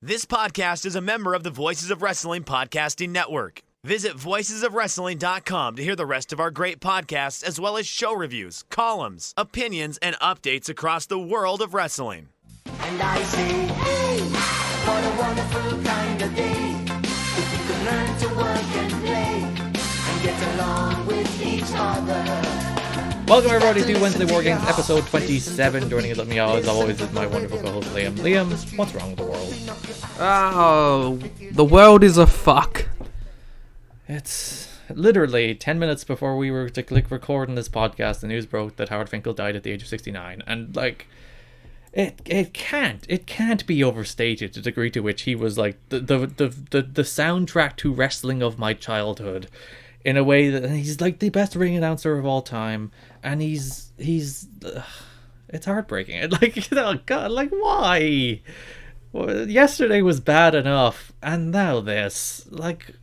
This podcast is a member of the Voices of Wrestling Podcasting Network. Visit voicesofwrestling.com to hear the rest of our great podcasts, as well as show reviews, columns, opinions, and updates across the world of wrestling. And I say, hey, what a wonderful kind of day. If you could learn to work and play and get along with each other. Welcome everybody to Wednesday War Games episode 27. Joining us with me as always is my wonderful co-host Liam. Liam, what's wrong with the world? Oh, the world is a fuck. It's literally 10 minutes before we were to click record on this podcast, the news broke that Howard Finkel died at the age of 69. And like, it can't be overstated the degree to which he was like the soundtrack to wrestling of my childhood. In a way that he's like the best ring announcer of all time, and he's it's heartbreaking. Like, oh God, like why? Well, yesterday was bad enough, and now this. Like,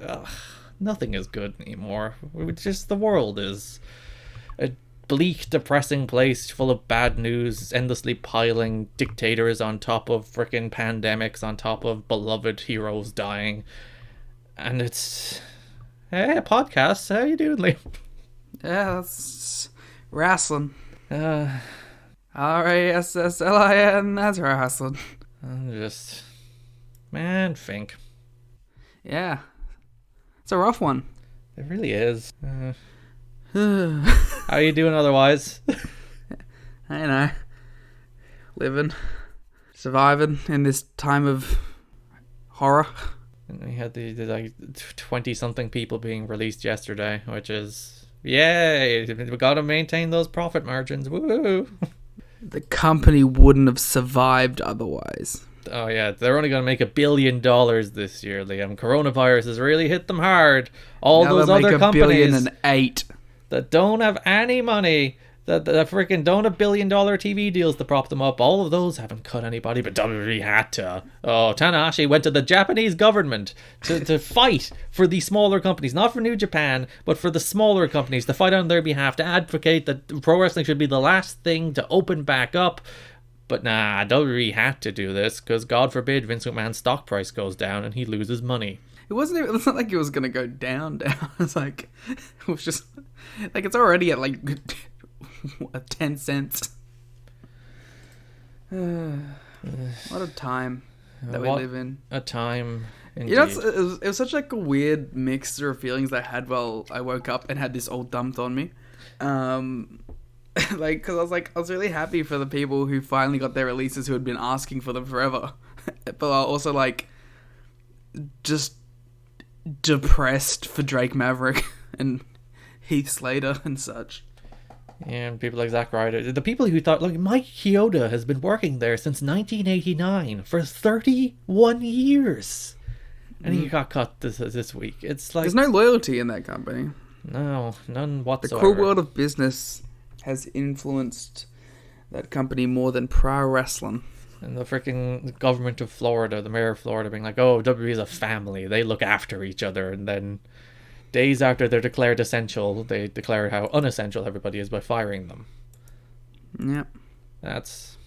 nothing is good anymore. The world is a bleak, depressing place full of bad news, endlessly piling dictators on top of frickin' pandemics, on top of beloved heroes dying, and it's. Hey, podcast. How you doing, Liam? Yeah, that's wrestling. R-A-S-S-L-I-N, that's wrestling. I'm just... Man, Fink. Yeah. It's a rough one. It really is. How you doing otherwise? I know. Living. Surviving in this time of horror. And we had the like 20-something people being released yesterday, which is, yay, we gotta maintain those profit margins, woo! The company wouldn't have survived otherwise. Oh yeah, they're only gonna make $1 billion this year, Liam. Coronavirus has really hit them hard. All now those other companies $1.8 billion that don't have any money, that freaking don't have $1 billion TV deals to prop them up, all of those haven't cut anybody, but WWE had to. Oh, Tanahashi went to the Japanese government to fight for the smaller companies, not for New Japan, but for the smaller companies, to fight on their behalf, to advocate that pro wrestling should be the last thing to open back up. But nah, WWE had to do this, because God forbid Vince McMahon's stock price goes down and he loses money. It's not like it was going to go down. It's like, it was just, like, it's already at like 10 cents. What a time that we live in. A time, indeed. You know, it was such like a weird mixture of feelings that I had while I woke up and had this all dumped on me. Like, because I was really happy for the people who finally got their releases who had been asking for them forever. But I also like just depressed for Drake Maverick and Heath Slater and such. Yeah, and people like Zack Ryder. The people who thought, like, Mike Chioda has been working there since 1989 for 31 years. And he got cut this week. It's like... There's no loyalty in that company. No, none whatsoever. The cruel world of business has influenced that company more than pro wrestling. And the freaking government of Florida, the mayor of Florida being like, oh, WWE is a family. They look after each other. And then... days after they're declared essential, they declare how unessential everybody is by firing them. Yep. It's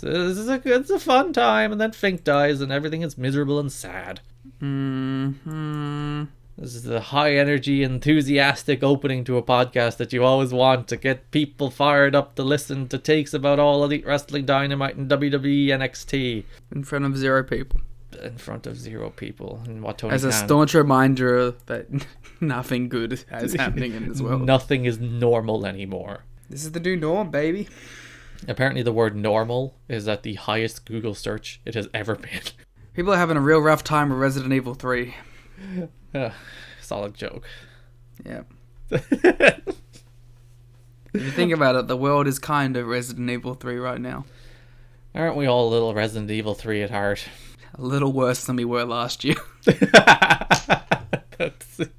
a fun time, and then Fink dies, and everything is miserable and sad. Mm-hmm. This is the high energy, enthusiastic opening to a podcast that you always want to get people fired up to listen to takes about all Elite Wrestling, Dynamite, and WWE NXT. In front of 0 people. In front of 0 people, and what Tony as a staunch reminder that nothing good is happening in this world. Nothing is normal anymore. This is the new norm, baby. Apparently the word normal is at the highest Google search it has ever been. People are having a real rough time with Resident Evil 3. Solid joke. Yeah. If you think about it, the world is kind of Resident Evil 3 right now. Aren't we all a little Resident Evil 3 at heart? A little worse than we were last year.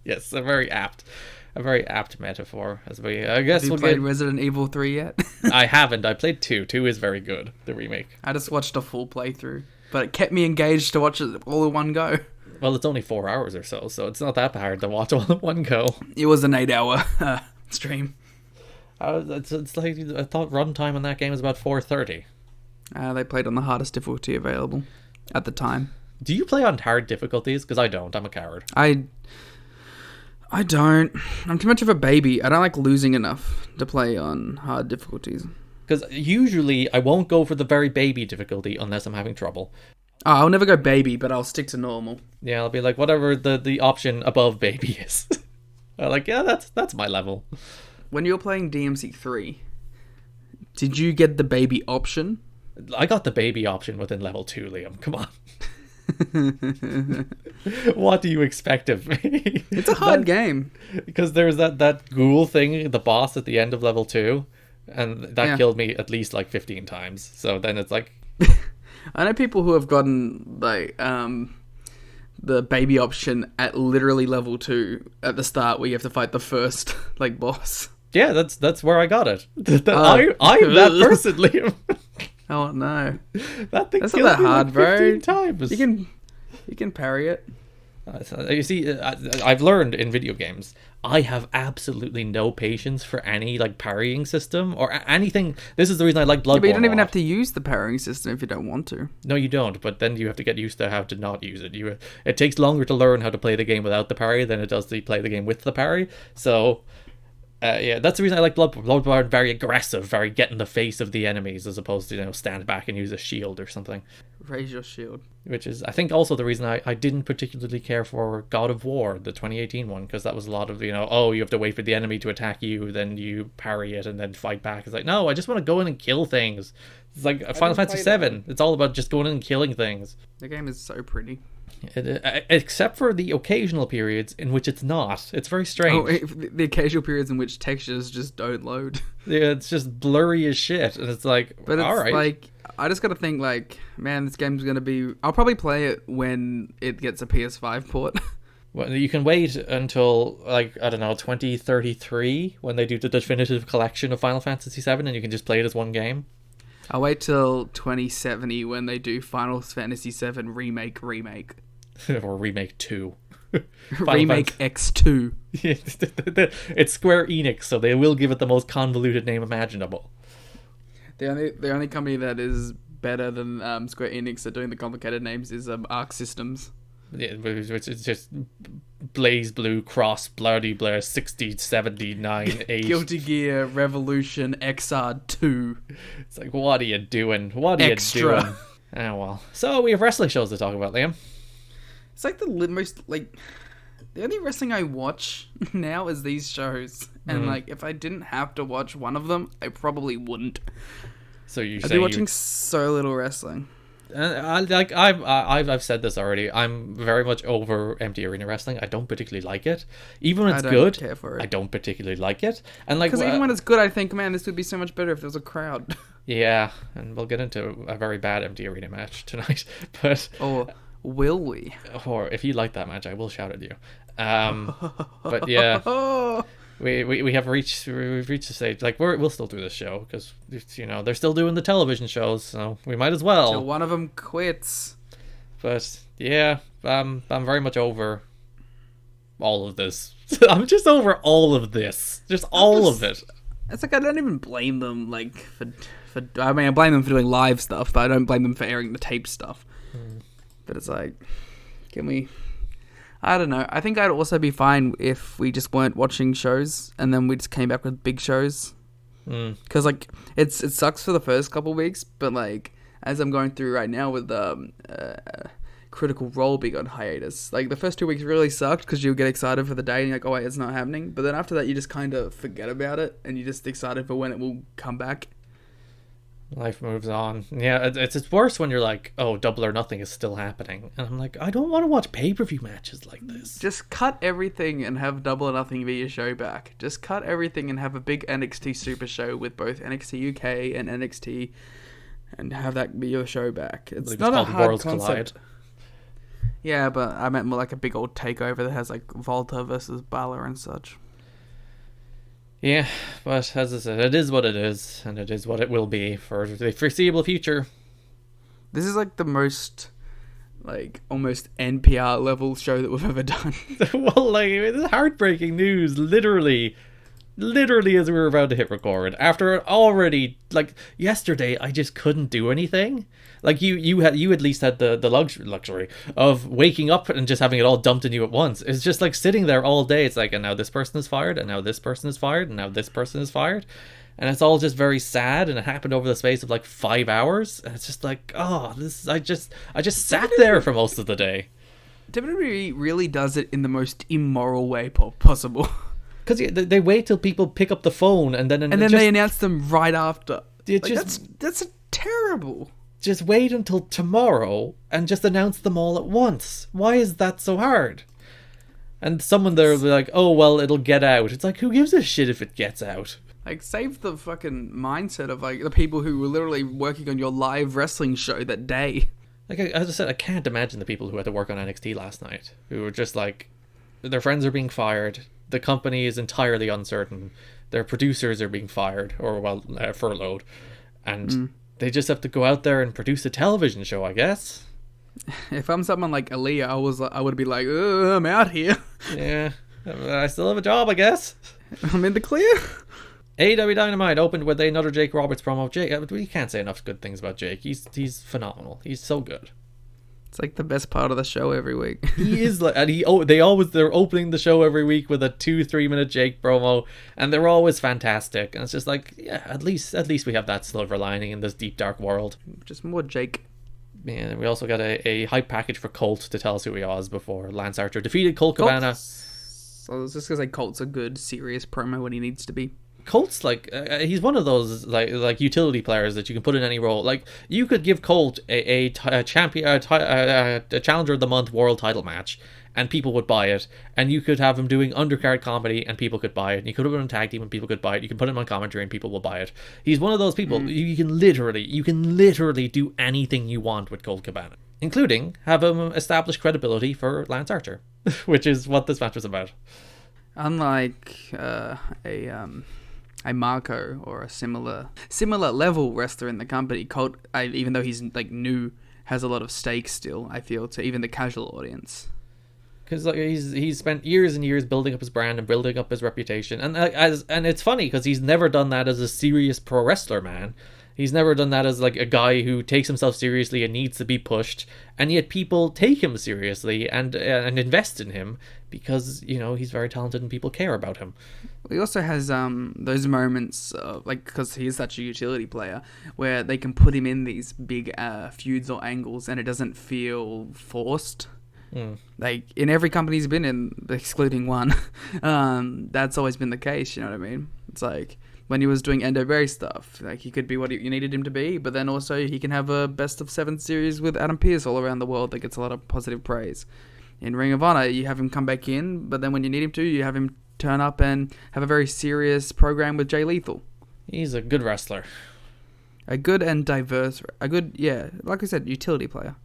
Yes, a very apt metaphor. As I guess Have you played Resident Evil 3 yet? I haven't. I played 2. 2 is very good, the remake. I just watched a full playthrough, but it kept me engaged to watch it all in one go. Well, it's only 4 hours or so it's not that hard to watch all in one go. It was an 8-hour stream. It's like, I thought runtime on that game was about 4:30. They played on the hardest difficulty available. at the time. Do you play on hard difficulties? Because I don't. I'm a coward. I don't. I'm too much of a baby. I don't like losing enough to play on hard difficulties. Because usually I won't go for the very baby difficulty unless I'm having trouble. Oh, I'll never go baby, but I'll stick to normal. Yeah, I'll be like, whatever the option above baby is. I'm like, yeah, that's my level. When you were playing DMC3, did you get the baby option? I got the baby option within level 2, Liam. Come on. What do you expect of me? It's a hard game. Because there's that ghoul thing, the boss at the end of level 2, and that killed me at least like 15 times. So then it's like... I know people who have gotten like the baby option at literally level 2 at the start, where you have to fight the first like boss. Yeah, that's where I got it. I'm that person, Liam. Oh no, that thing that's killed not that me hard, like bro. 15 times. You can parry it. You see, I've learned in video games, I have absolutely no patience for any like parrying system or anything. This is the reason I like Bloodborne. But you don't even have to use the parrying system if you don't want to. No, you don't. But then you have to get used to how to not use it. It takes longer to learn how to play the game without the parry than it does to play the game with the parry. So. Yeah, that's the reason I like Bloodborne. Bloodborne, very aggressive, very get in the face of the enemies, as opposed to, stand back and use a shield or something. Raise your shield. Which is, I think, also the reason I didn't particularly care for God of War, the 2018 one, because that was a lot of, you have to wait for the enemy to attack you, then you parry it, and then fight back. It's like, no, I just want to go in and kill things. It's like Final Fantasy VII. It's all about just going in and killing things. The game is so pretty. Except for the occasional periods in which it's not. It's very strange. The occasional periods in which textures just don't load. Yeah, it's just blurry as shit, and it's like, but it's all right. Like, I just gotta think, like, man, this game's gonna be... I'll probably play it when it gets a PS5 port. Well, you can wait until, like, I don't know, 2033, when they do the definitive collection of Final Fantasy VII, and you can just play it as one game. I'll wait till 2070 when they do Final Fantasy VII Remake. Or Remake 2. Remake X2. It's Square Enix, so they will give it the most convoluted name imaginable. The only company that is better than Square Enix at doing the complicated names is Arc Systems. Yeah, which is just Blaze Blue, Cross, Bloody Blair, 60, 79, 8. Guilty Gear, Revolution, XR2. It's like, what are you doing? What are Extra. you doing? Oh, well. So, we have wrestling shows to talk about, Liam. It's like the most, like... The only wrestling I watch now is these shows. And, like, if I didn't have to watch one of them, I probably wouldn't. So you I'd be watching so little wrestling. I've said this already. I'm very much over empty arena wrestling. I don't particularly like it. Even when it's good, care for it. I don't particularly like it. And like, because even when it's good, I think, man, this would be so much better if there was a crowd. Yeah, and we'll get into a very bad empty arena match tonight. But or will we? Or if you like that match, I will shout at you. But yeah. We've reached the stage, like, we'll still do this show because they're still doing the television shows, so we might as well. Till one of them quits. But yeah, I'm very much over all of this. I'm just over all of this, just all of it. It's like I don't even blame them, like for. I mean, I blame them for doing live stuff, but I don't blame them for airing the tape stuff. But it's like, can we? I don't know. I think I'd also be fine if we just weren't watching shows and then we just came back with big shows. Because like it sucks for the first couple of weeks, but like as I'm going through right now with Critical Role being on hiatus, like the first 2 weeks really sucked because you get excited for the day and you're like, oh wait, it's not happening. But then after that, you just kind of forget about it and you're just excited for when it will come back. Life moves on. Yeah, it's worse when you're like, oh, Double or Nothing is still happening. And I'm like, I don't want to watch pay-per-view matches like this. Just cut everything and have Double or Nothing be your show back. Just cut everything and have a big NXT Super Show with both NXT UK and NXT and have that be your show back. It's not a hard Worlds concept. Collide. Yeah, but I meant more like a big old takeover that has like Volta versus Balor and such. Yeah, but as I said, it is what it is, and it is what it will be for the foreseeable future. This is like the most, like, almost NPR level show that we've ever done. Well, like, it's heartbreaking news. Literally, literally as we were about to hit record, after already, like, yesterday I just couldn't do anything. Like, you at least had the luxury of waking up and just having it all dumped on you at once. It's just like sitting there all day. It's like, and now this person is fired, and now this person is fired, and now this person is fired. And it's all just very sad, and it happened over the space of like 5 hours. And it's just like, oh, I just sat there for most of the day. WWE really does it in the most immoral way possible. Because they wait till people pick up the phone, and then they announce them right after. That's terrible. Just wait until tomorrow and just announce them all at once. Why is that so hard? And someone there will be like, oh, well, it'll get out. It's like, who gives a shit if it gets out? Like, save the fucking mindset of, like, the people who were literally working on your live wrestling show that day. Like, as I said, I can't imagine the people who had to work on NXT last night, who were just like, their friends are being fired, the company is entirely uncertain, their producers are being fired, or, well, furloughed, and they just have to go out there and produce a television show, I guess. If I'm someone like Aaliyah, I would be like, I'm out here. Yeah, I still have a job, I guess. I'm in the clear. AEW Dynamite opened with another Jake Roberts promo. Jake, we can't say enough good things about Jake. He's phenomenal. He's so good. It's like the best part of the show every week. He is like, and they're opening the show every week with a 2-3 minute Jake promo, and they're always fantastic. And it's just like, yeah, at least we have that silver lining in this deep dark world. Just more Jake. Yeah, and we also got a hype package for Colt to tell us who he was before Lance Archer defeated Colt Cabana. So I was just gonna say Colt's a good, serious promo when he needs to be. Colt's like he's one of those like utility players that you can put in any role. Like, you could give Colt a challenger of the month world title match, and people would buy it. And you could have him doing undercard comedy, and people could buy it. And you could have him on tag team, and people could buy it. You can put him on commentary, and people will buy it. He's one of those people. You can literally do anything you want with Colt Cabana, including have him establish credibility for Lance Archer, which is what this match was about. Unlike a Marco or a similar level wrestler in the company, Colt, even though he's like new, has a lot of stakes still, I feel, to even the casual audience. Because like he's spent years and years building up his brand and building up his reputation, and it's funny because he's never done that as a serious pro wrestler, man. He's never done that as like a guy who takes himself seriously and needs to be pushed, and yet people take him seriously and invest in him because, you know, he's very talented and people care about him. He also has those moments, like, because he is such a utility player, where they can put him in these big feuds or angles and it doesn't feel forced. Like, in every company he's been in, excluding one, that's always been the case, you know what I mean? It's like, when he was doing Endo Berry stuff, like, he could be what you needed him to be, but then also he can have a best of 7 series with Adam Pearce all around the world that gets a lot of positive praise. In Ring of Honor, you have him come back in, but then when you need him to, you have him turn up and have a very serious program with Jay Lethal. He's a good wrestler. A good and diverse, like I said, utility player.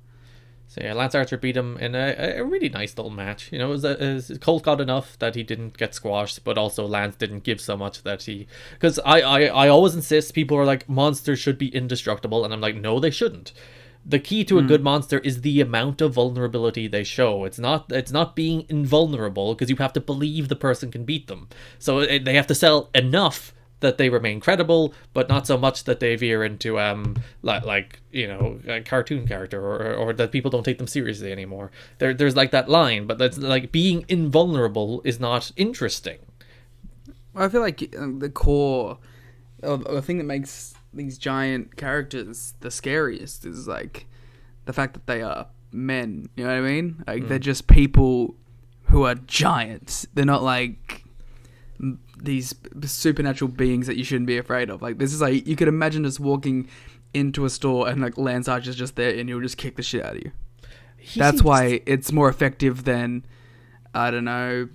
So yeah, Lance Archer beat him in a really nice little match. You know, Colt got enough that he didn't get squashed, but also Lance didn't give so much that he... Because I always insist, people are like, monsters should be indestructible, and I'm like, no, they shouldn't. The key to a good monster is the amount of vulnerability they show. It's not being invulnerable, because you have to believe the person can beat them. So they have to sell enough that they remain credible, but not so much that they veer into like you know, a cartoon character or that people don't take them seriously anymore. There's like that line, but that's like, being invulnerable is not interesting. I feel like the core of the thing that makes these giant characters the scariest is like the fact that they are men. You know what I mean? Like, they're just people who are giants. They're not like these supernatural beings that you shouldn't be afraid of. Like, this is like, you could imagine us walking into a store and like Lance Archer's just there and he'll just kick the shit out of you. That's why it's more effective than, I don't know,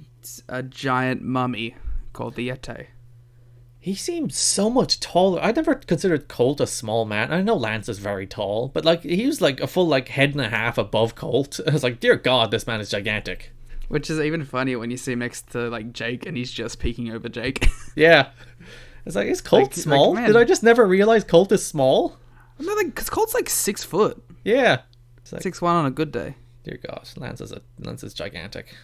a giant mummy called the Yeti. He seems so much taller. I never considered Colt a small man. I know Lance is very tall, but like, he was like a full like head and a half above Colt. I was like, dear God, this man is gigantic. Which is even funnier when you see him next to like Jake and he's just peeking over Jake. Yeah. It's like, is Colt small? Did I just never realize Colt is small? No, like, because Colt's like 6 foot. Yeah. It's like, 6'1" on a good day. dear gosh, Lance is gigantic.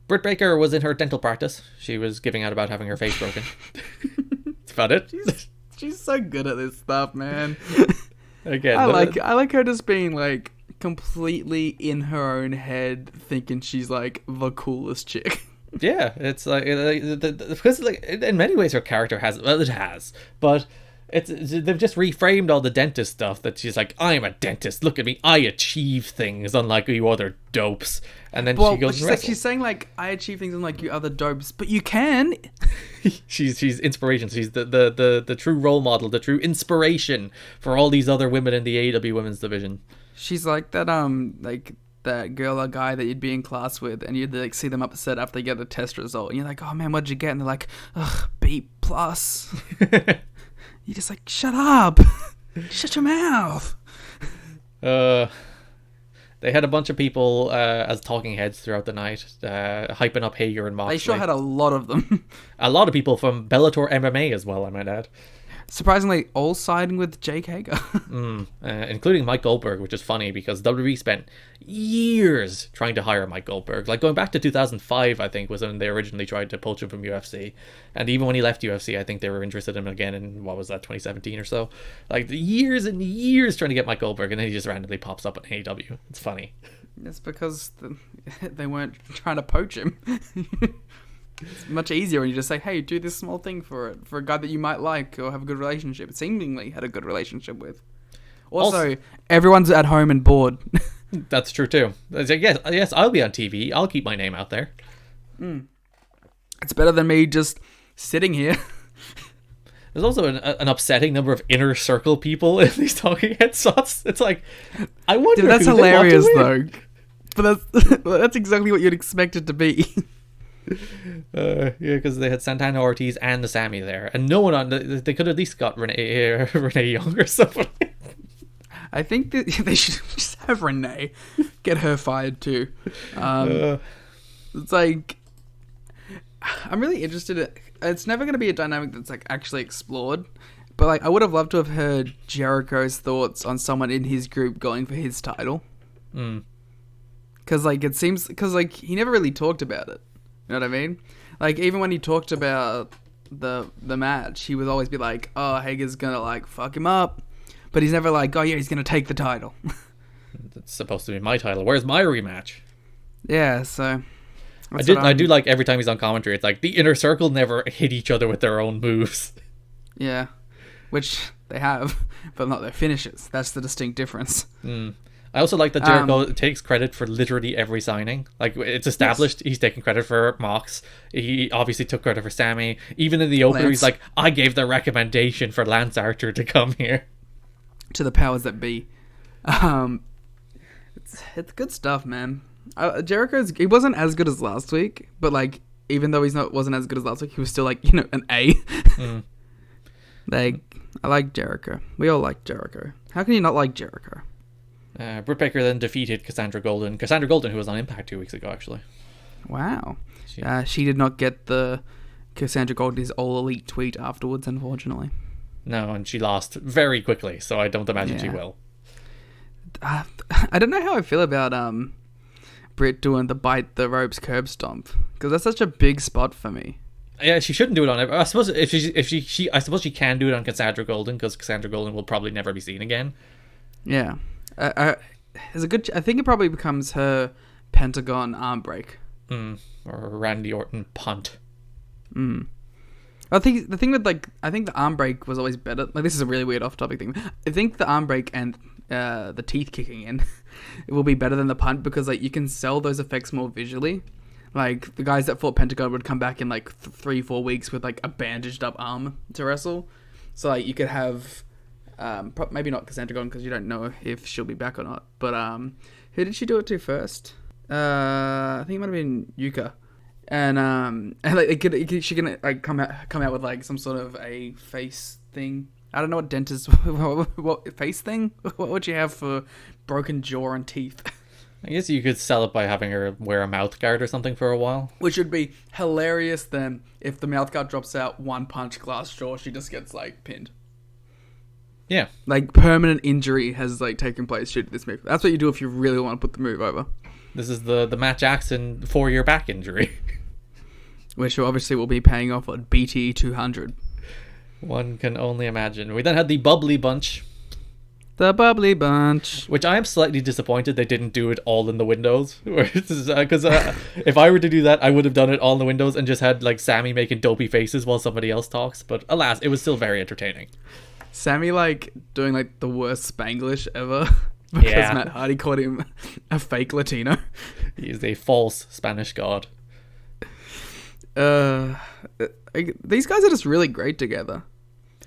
Britt Baker was in her dental practice. She was giving out about having her face broken. That's about it. She's so good at this stuff, man. Again, I like her just being like completely in her own head, thinking she's like the coolest chick. Yeah, it's like because like in many ways her character has but they've just reframed all the dentist stuff that she's like, I'm a dentist, look at me, I achieve things unlike you other dopes, and then she goes she's saying like, I achieve things unlike you other dopes, but you can. she's inspiration. She's the true role model, the true inspiration for all these other women in the AEW women's division. She's like that like that girl or guy that you'd be in class with, and you'd like see them upset after they get a test result, and you're like, oh man, what'd you get? And they're like, ugh, B+. You're just like, shut up. Shut your mouth. They had a bunch of people as talking heads throughout the night, hyping up Hager and Moxley. They sure had a lot of them. A lot of people from Bellator MMA as well, I might add. Surprisingly, all siding with Jake Hager. Including Mike Goldberg, which is funny because WWE spent years trying to hire Mike Goldberg. Like going back to 2005, I think, was when they originally tried to poach him from UFC. And even when he left UFC, I think they were interested in him again in, 2017 or so. Like years and years trying to get Mike Goldberg, and then he just randomly pops up on AEW. It's funny. It's because they weren't trying to poach him. It's much easier when you just say, hey, do this small thing for a guy that you might like or have a good relationship, seemingly had a good relationship with. Also, everyone's at home and bored. That's true too. It's like, yes, I'll be on TV. I'll keep my name out there. It's better than me just sitting here. There's also an upsetting number of inner circle people in these talking head shots. It's like, I wonder. Dude, that's who hilarious they want to though. But that's exactly what you'd expect it to be. Yeah, because they had Santana Ortiz and the Sammy there, and no one on they could at least got Renee Young or something. I think that they should just have Renee get her fired too. It's like, I'm really interested. It's never going to be a dynamic that's like actually explored, but like I would have loved to have heard Jericho's thoughts on someone in his group going for his title. Because like it seems, because like he never really talked about it. You know what I mean? Like, even when he talked about the match, he would always be like, oh, Hager's gonna, like, fuck him up. But he's never like, oh, yeah, he's gonna take the title. It's supposed to be my title. Where's my rematch? Yeah, so... I do like every time he's on commentary, it's like, the Inner Circle never hit each other with their own moves. Yeah. Which they have, but not their finishes. That's the distinct difference. I also like that Jericho takes credit for literally every signing. Like, it's established he's taking credit for Mox. He obviously took credit for Sammy. Even in the opener, he's like, I gave the recommendation for Lance Archer to come here. To the powers that be. It's good stuff, man. He wasn't as good as last week, but like, even though wasn't as good as last week, he was still like, an A. Like, I like Jericho. We all like Jericho. How can you not like Jericho? Britt Baker then defeated Cassandra Golden. Cassandra Golden, who was on Impact 2 weeks ago, actually. Wow. She did not get the Cassandra Golden's All Elite tweet afterwards, unfortunately. No, and she lost very quickly, so I don't imagine she will. I don't know how I feel about Britt doing the bite the ropes curb stomp, because that's such a big spot for me. Yeah, she shouldn't do it on it. I suppose I suppose she can do it on Cassandra Golden, because Cassandra Golden will probably never be seen again. Yeah. It's a good. I think it probably becomes her Pentagon arm break, or Randy Orton punt. I think the thing with I think the arm break was always better. Like, this is a really weird off-topic thing. I think the arm break and the teeth kicking in, it will be better than the punt, because like you can sell those effects more visually. Like, the guys that fought Pentagon would come back in like 3-4 weeks with like a bandaged up arm to wrestle. So like you could have. Maybe not Cassandra Golden, because you don't know if she'll be back or not. But who did she do it to first? I think it might have been Yuka, and like she can like come out with like some sort of a face thing. I don't know what dentist what face thing. What would you have for broken jaw and teeth? I guess you could sell it by having her wear a mouth guard or something for a while. Which would be hilarious then if the mouth guard drops out, one punch, glass jaw, she just gets like pinned. Yeah. Like, permanent injury has, like, taken place due to this move. That's what you do if you really want to put the move over. This is the Matt Jackson 4-year back injury. Which obviously will be paying off on BT 200. One can only imagine. We then had the Bubbly Bunch. The Bubbly Bunch. Which I am slightly disappointed they didn't do it all in the windows. Because if I were to do that, I would have done it all in the windows and just had like Sammy making dopey faces while somebody else talks. But alas, it was still very entertaining. Sammy like doing like the worst Spanglish ever. Because Matt Hardy called him a fake Latino. He is a false Spanish god. These guys are just really great together.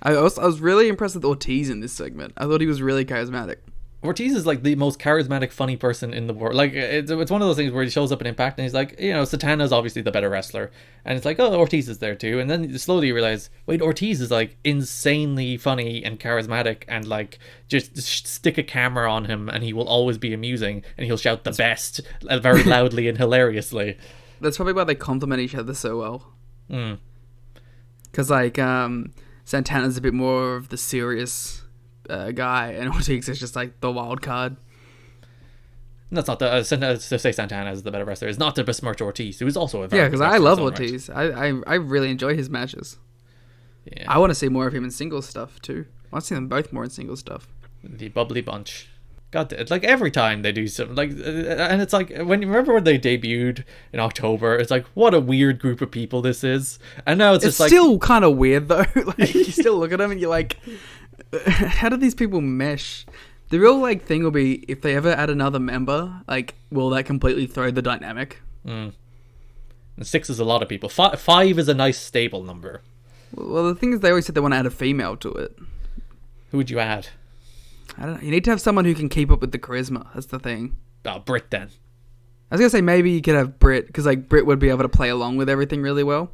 I was really impressed with Ortiz in this segment. I thought he was really charismatic. Ortiz is like the most charismatic, funny person in the world. Like, it's one of those things where he shows up in Impact and he's like, you know, Satana's obviously the better wrestler. And it's like, oh, Ortiz is there too. And then slowly you realize, wait, Ortiz is like insanely funny and charismatic and like just stick a camera on him and he will always be amusing and he'll shout the best very loudly and hilariously. That's probably why they complement each other so well. Because like Santana's a bit more of the serious guy, and Ortiz is just like the wild card. That's not to say Santana is the better wrestler. It's not to besmirch Ortiz, who is also a very because I love Ortiz. I really enjoy his matches. Yeah. I want to see more of him in singles stuff too. I want to see them both more in singles stuff. The Bubbly Bunch. God, like every time they do something like, and it's like when you remember when they debuted in October, it's like what a weird group of people this is, and now it's just like still kind of weird though. Like you still look at them and you're like, how do these people mesh? The real like thing will be if they ever add another member, like will that completely throw the dynamic? And 6 is a lot of people. 5 is a nice stable number. Well, the thing is, they always said they want to add a female to it. Who would you add? I don't know. You need to have someone who can keep up with the charisma. That's the thing. Oh, Britt then. I was gonna say maybe you could have Britt because like Britt would be able to play along with everything really well.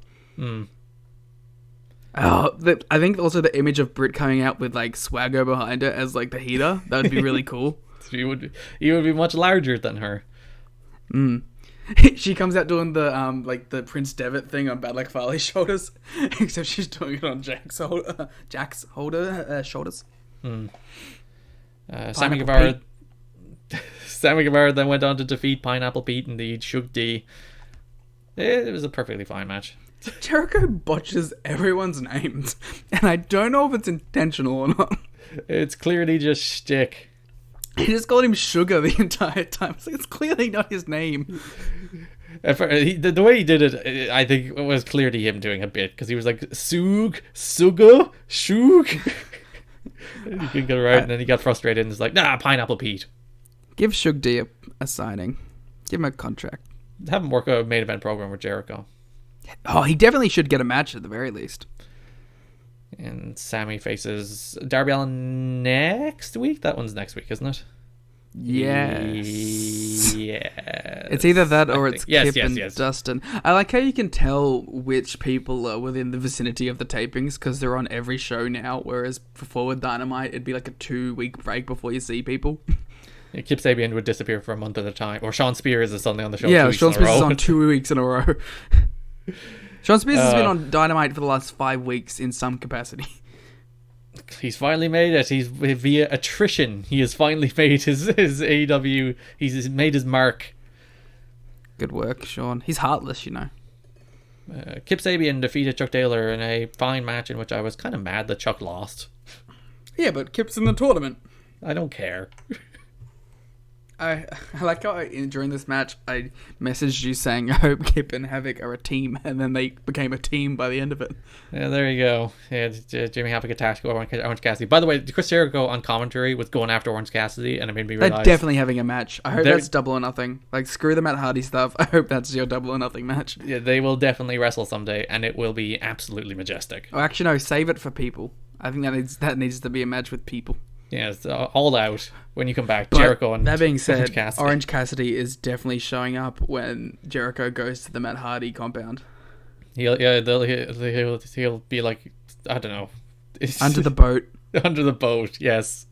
I think also the image of Britt coming out with like Swagger behind her as like the heater, that would be really cool. He would be much larger than her. She comes out doing the like the Prince Devitt thing on Bad Luck Farley's shoulders, except she's doing it on Jack's shoulders. Sammy Guevara then went on to defeat Pineapple Pete and the Shug D. It was a perfectly fine match. Jericho botches everyone's names, and I don't know if it's intentional or not. It's clearly just shtick. He just called him Sugar the entire time. It's clearly not his name. The way he did it, I think it was clearly him doing a bit, because he was like, Suga, Shug. He couldn't get it right, and then he got frustrated and was like, nah, Pineapple Pete. Give Shug D a signing. Give him a contract. Have him work a main event program with Jericho. Oh, he definitely should get a match at the very least. And Sammy faces Darby Allin next week? That one's next week, isn't it? Yes. Yes. It's either that or it's Kip and yes. Dustin. I like how you can tell which people are within the vicinity of the tapings because they're on every show now, whereas before with Dynamite, it'd be like a 2-week break before you see people. Kip Sabian would disappear for a month at a time. Or Sean Spears is suddenly on the show. Yeah, Sean Spears is on 2 weeks in a row. Sean Spears has been on Dynamite for the last 5 weeks in some capacity. He's finally made it. He's via attrition. He has finally made his AEW. He's made his mark. Good work, Sean. He's heartless, you know. Kip Sabian defeated Chuck Taylor in a fine match in which I was kind of mad that Chuck lost. Yeah, but Kip's in the tournament. I don't care. I like how during this match I messaged you saying I hope Kip and Havoc are a team, and then they became a team by the end of it. Yeah, there you go. Yeah, Jimmy Havoc attacked Orange Cassidy. By the way, Chris Jericho on commentary was going after Orange Cassidy, and it made me realize they're definitely having a match. I hope that's Double or Nothing. Like, screw the Matt Hardy stuff. I hope that's your Double or Nothing match. Yeah, they will definitely wrestle someday, and it will be absolutely majestic. Oh, actually, no, save it for people. I think that needs to be a match with people. Yeah, it's all out when you come back. But Jericho and that being said, Orange Cassidy is definitely showing up when Jericho goes to the Matt Hardy compound. He'll be like, I don't know, under the boat. Under the boat, yes.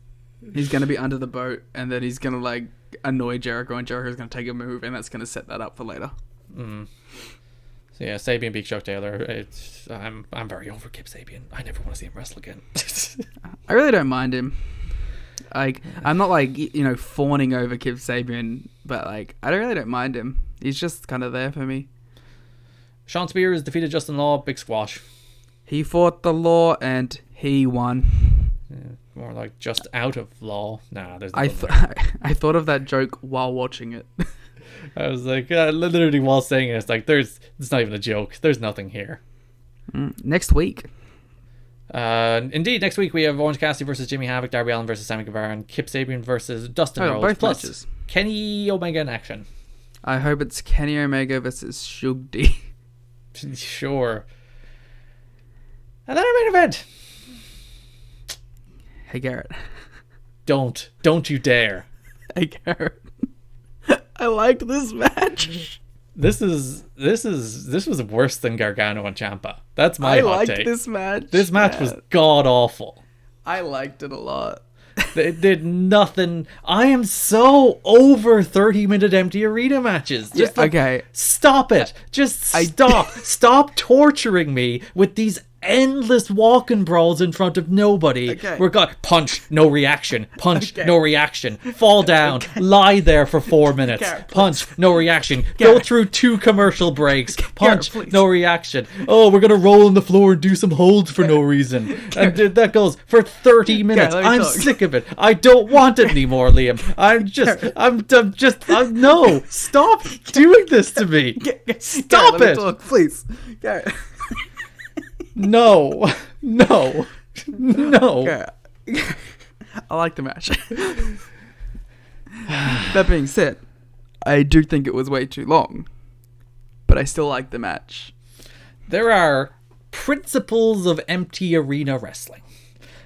He's gonna be under the boat, and then he's gonna like annoy Jericho, and Jericho's gonna take a move, and that's gonna set that up for later. So Yeah, Sabian beat Chuck Taylor. I'm very over Kip Sabian. I never want to see him wrestle again. I really don't mind him. Like, I'm not like, fawning over Kip Sabian, but like, I really don't mind him. He's just kind of there for me. Sean Spears defeated Justin Law, big squash. He fought the Law and he won. Yeah, more like just out of Law. Nah, there's I thought of that joke while watching it. I was like, literally while saying it, it's like, it's not even a joke. There's nothing here. Next week. Indeed, next week we have Orange Cassidy versus Jimmy Havoc, Darby Allin versus Sammy Guevara, and Kip Sabian versus Dustin Rhodes. Both plus matches. Kenny Omega in action. I hope it's Kenny Omega versus Shugdi. Sure. And then our main event. Hey Garrett. Don't you dare. Hey Garrett. I liked this match. This was worse than Gargano and Ciampa. That's my hot take. I liked this match. This match was god awful. I liked it a lot. It did nothing. I am so over 30-minute empty arena matches. Just okay. Stop it. Just stop. Stop torturing me with these endless walk-in brawls in front of nobody. Okay. We're got punch, no reaction. Punch, no reaction. Fall down. Lie there for 4 minutes. Garrett, punch, no reaction. Garrett. Go through 2 commercial breaks. Punch, Garrett, no reaction. Oh, we're gonna roll on the floor and do some holds for no reason. And that goes for 30 minutes. Garrett, let me I'm talk. sick of it. I don't want it anymore, Liam. No. Stop doing this to me. Stop Garrett, let me it. talk, please. Garrett. No. Okay. I like the match. That being said, I do think it was way too long, but I still like the match. There are principles of empty arena wrestling.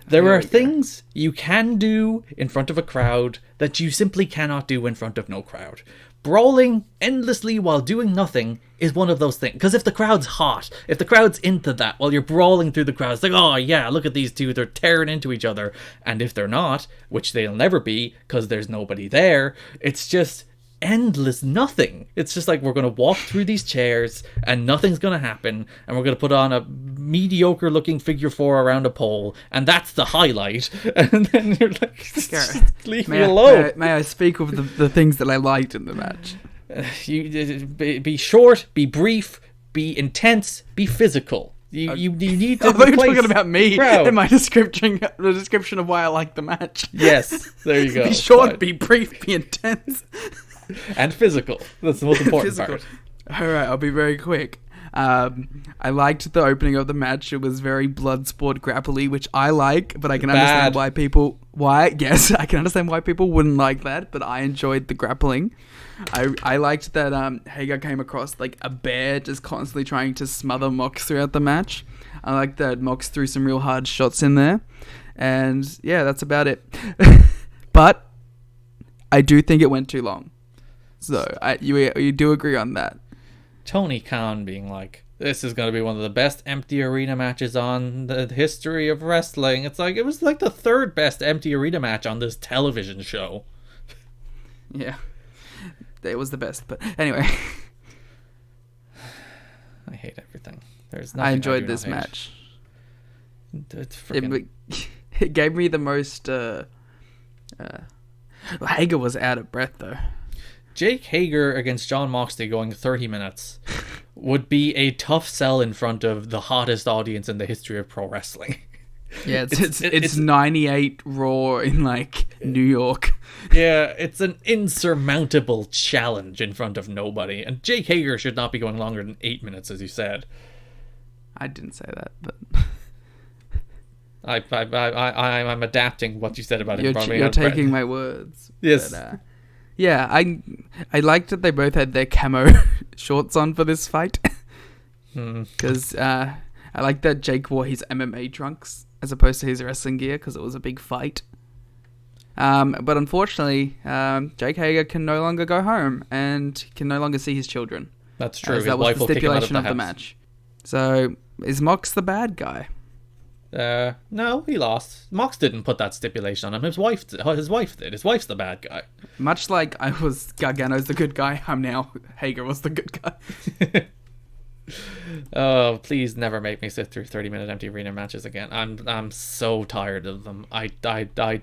There are things you can do in front of a crowd that you simply cannot do in front of no crowd. Brawling endlessly while doing nothing is one of those things. Because if the crowd's hot, if the crowd's into that while you're brawling through the crowd, it's like, oh yeah, look at these two, they're tearing into each other. And if they're not, which they'll never be because there's nobody there, it's just endless nothing. It's just like, we're going to walk through these chairs and nothing's going to happen, and we're going to put on a mediocre looking figure 4 around a pole, and that's the highlight. And then you're like, just leave me alone. May I speak of the things that I liked in the match? You be short, be brief, be intense, be physical. You need to. I thought you were replace talking about me crowd. in my description of why I like the match. Yes, there you go. Be short, Fine. be brief, be intense. And physical. That's the most important part. Alright, I'll be very quick. I liked the opening of the match. It was very Bloodsport grapple-y, which I like, but I can understand why people... Yes, I can understand why people wouldn't like that, but I enjoyed the grappling. I liked that Hager came across like a bear just constantly trying to smother Mox throughout the match. I like that Mox threw some real hard shots in there. And yeah, that's about it. But I do think it went too long. So you do agree on that. Tony Khan being like, this is going to be one of the best empty arena matches on the history of wrestling. It's like, it was like the 3rd best empty arena match on this television show. Yeah. It was the best, but anyway. I hate everything. There's nothing I enjoyed do not this hate. match. It's freaking... It gave me the most... Hager was out of breath, though. Jake Hager against Jon Moxley going 30 minutes would be a tough sell in front of the hottest audience in the history of pro wrestling. Yeah, it's 98 Raw in like New York. Yeah, it's an insurmountable challenge in front of nobody, and Jake Hager should not be going longer than 8 minutes, as you said. I didn't say that, but I'm adapting what you said about him. you're taking my words. Yes. But, yeah, I liked that they both had their camo shorts on for this fight. Because I like that Jake wore his MMA trunks as opposed to his wrestling gear because it was a big fight. But unfortunately, Jake Hager can no longer go home and can no longer see his children. That's true. As that was the stipulation of the match. So, is Mox the bad guy? No, he lost. Mox didn't put that stipulation on him. His wife did. His wife's the bad guy. Much like I was Gargano's the good guy, I'm now Hager was the good guy. Oh, please never make me sit through 30-minute empty arena matches again. I'm so tired of them. I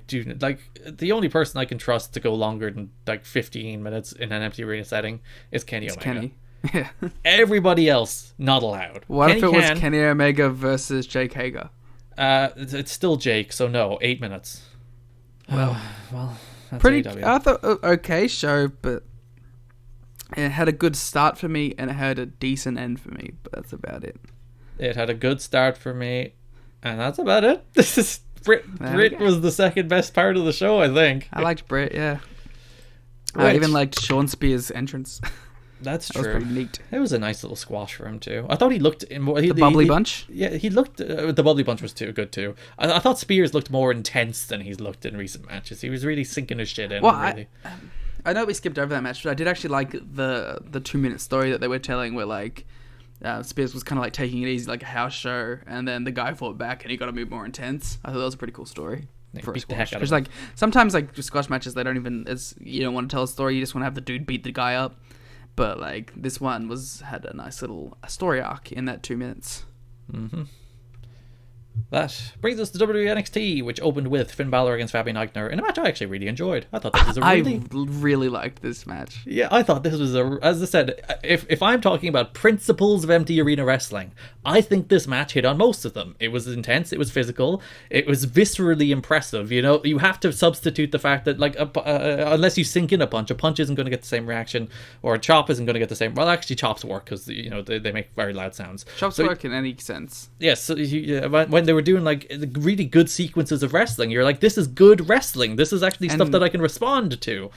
do like the only person I can trust to go longer than like 15 minutes in an empty arena setting is Kenny Omega. Kenny. Yeah. Everybody else not allowed. What Kenny if it was can. Kenny Omega versus Jake Hager? It's still Jake, so no, 8 minutes. Well, that's Pretty. AEW. I thought okay show, but it had a good start for me and it had a decent end for me. But that's about it. It had a good start for me, and that's about it. This is Brit go. was the second best part of the show, I think. I liked Britt. Yeah. I Which- even liked Sean Spears' entrance. That's That was true. pretty neat. It was a nice little squash for him too. I thought he looked more. The bubbly bunch. Yeah, he looked. The bubbly bunch was too good too. I thought Spears looked more intense than he's looked in recent matches. He was really sinking his shit in. Well, really. I know we skipped over that match, but I did actually like the 2-minute story that they were telling, where like Spears was kind of like taking it easy, like a house show, and then the guy fought back and he got to move more intense. I thought that was a pretty cool story. Yeah, For a beat the squash. heck out of Because like sometimes like squash matches, they don't even you don't want to tell a story. You just want to have the dude beat the guy up. But like this one had a nice little story arc in that 2 minutes. Mm-hmm. That brings us to WWE NXT, which opened with Finn Balor against Fabian Eichner in a match I actually really enjoyed. I thought this was a really... I really liked this match. Yeah, I thought this was as I said, if I'm talking about principles of empty arena wrestling, I think this match hit on most of them. It was intense, it was physical, it was viscerally impressive. You know, you have to substitute the fact that like unless you sink in a punch isn't going to get the same reaction, or a chop isn't going to get the same. Well, actually, chops work because you know they make very loud sounds. Chops work in any sense. Yes, so when they were doing like really good sequences of wrestling, you're like, this is good wrestling. This is actually stuff that I can respond to.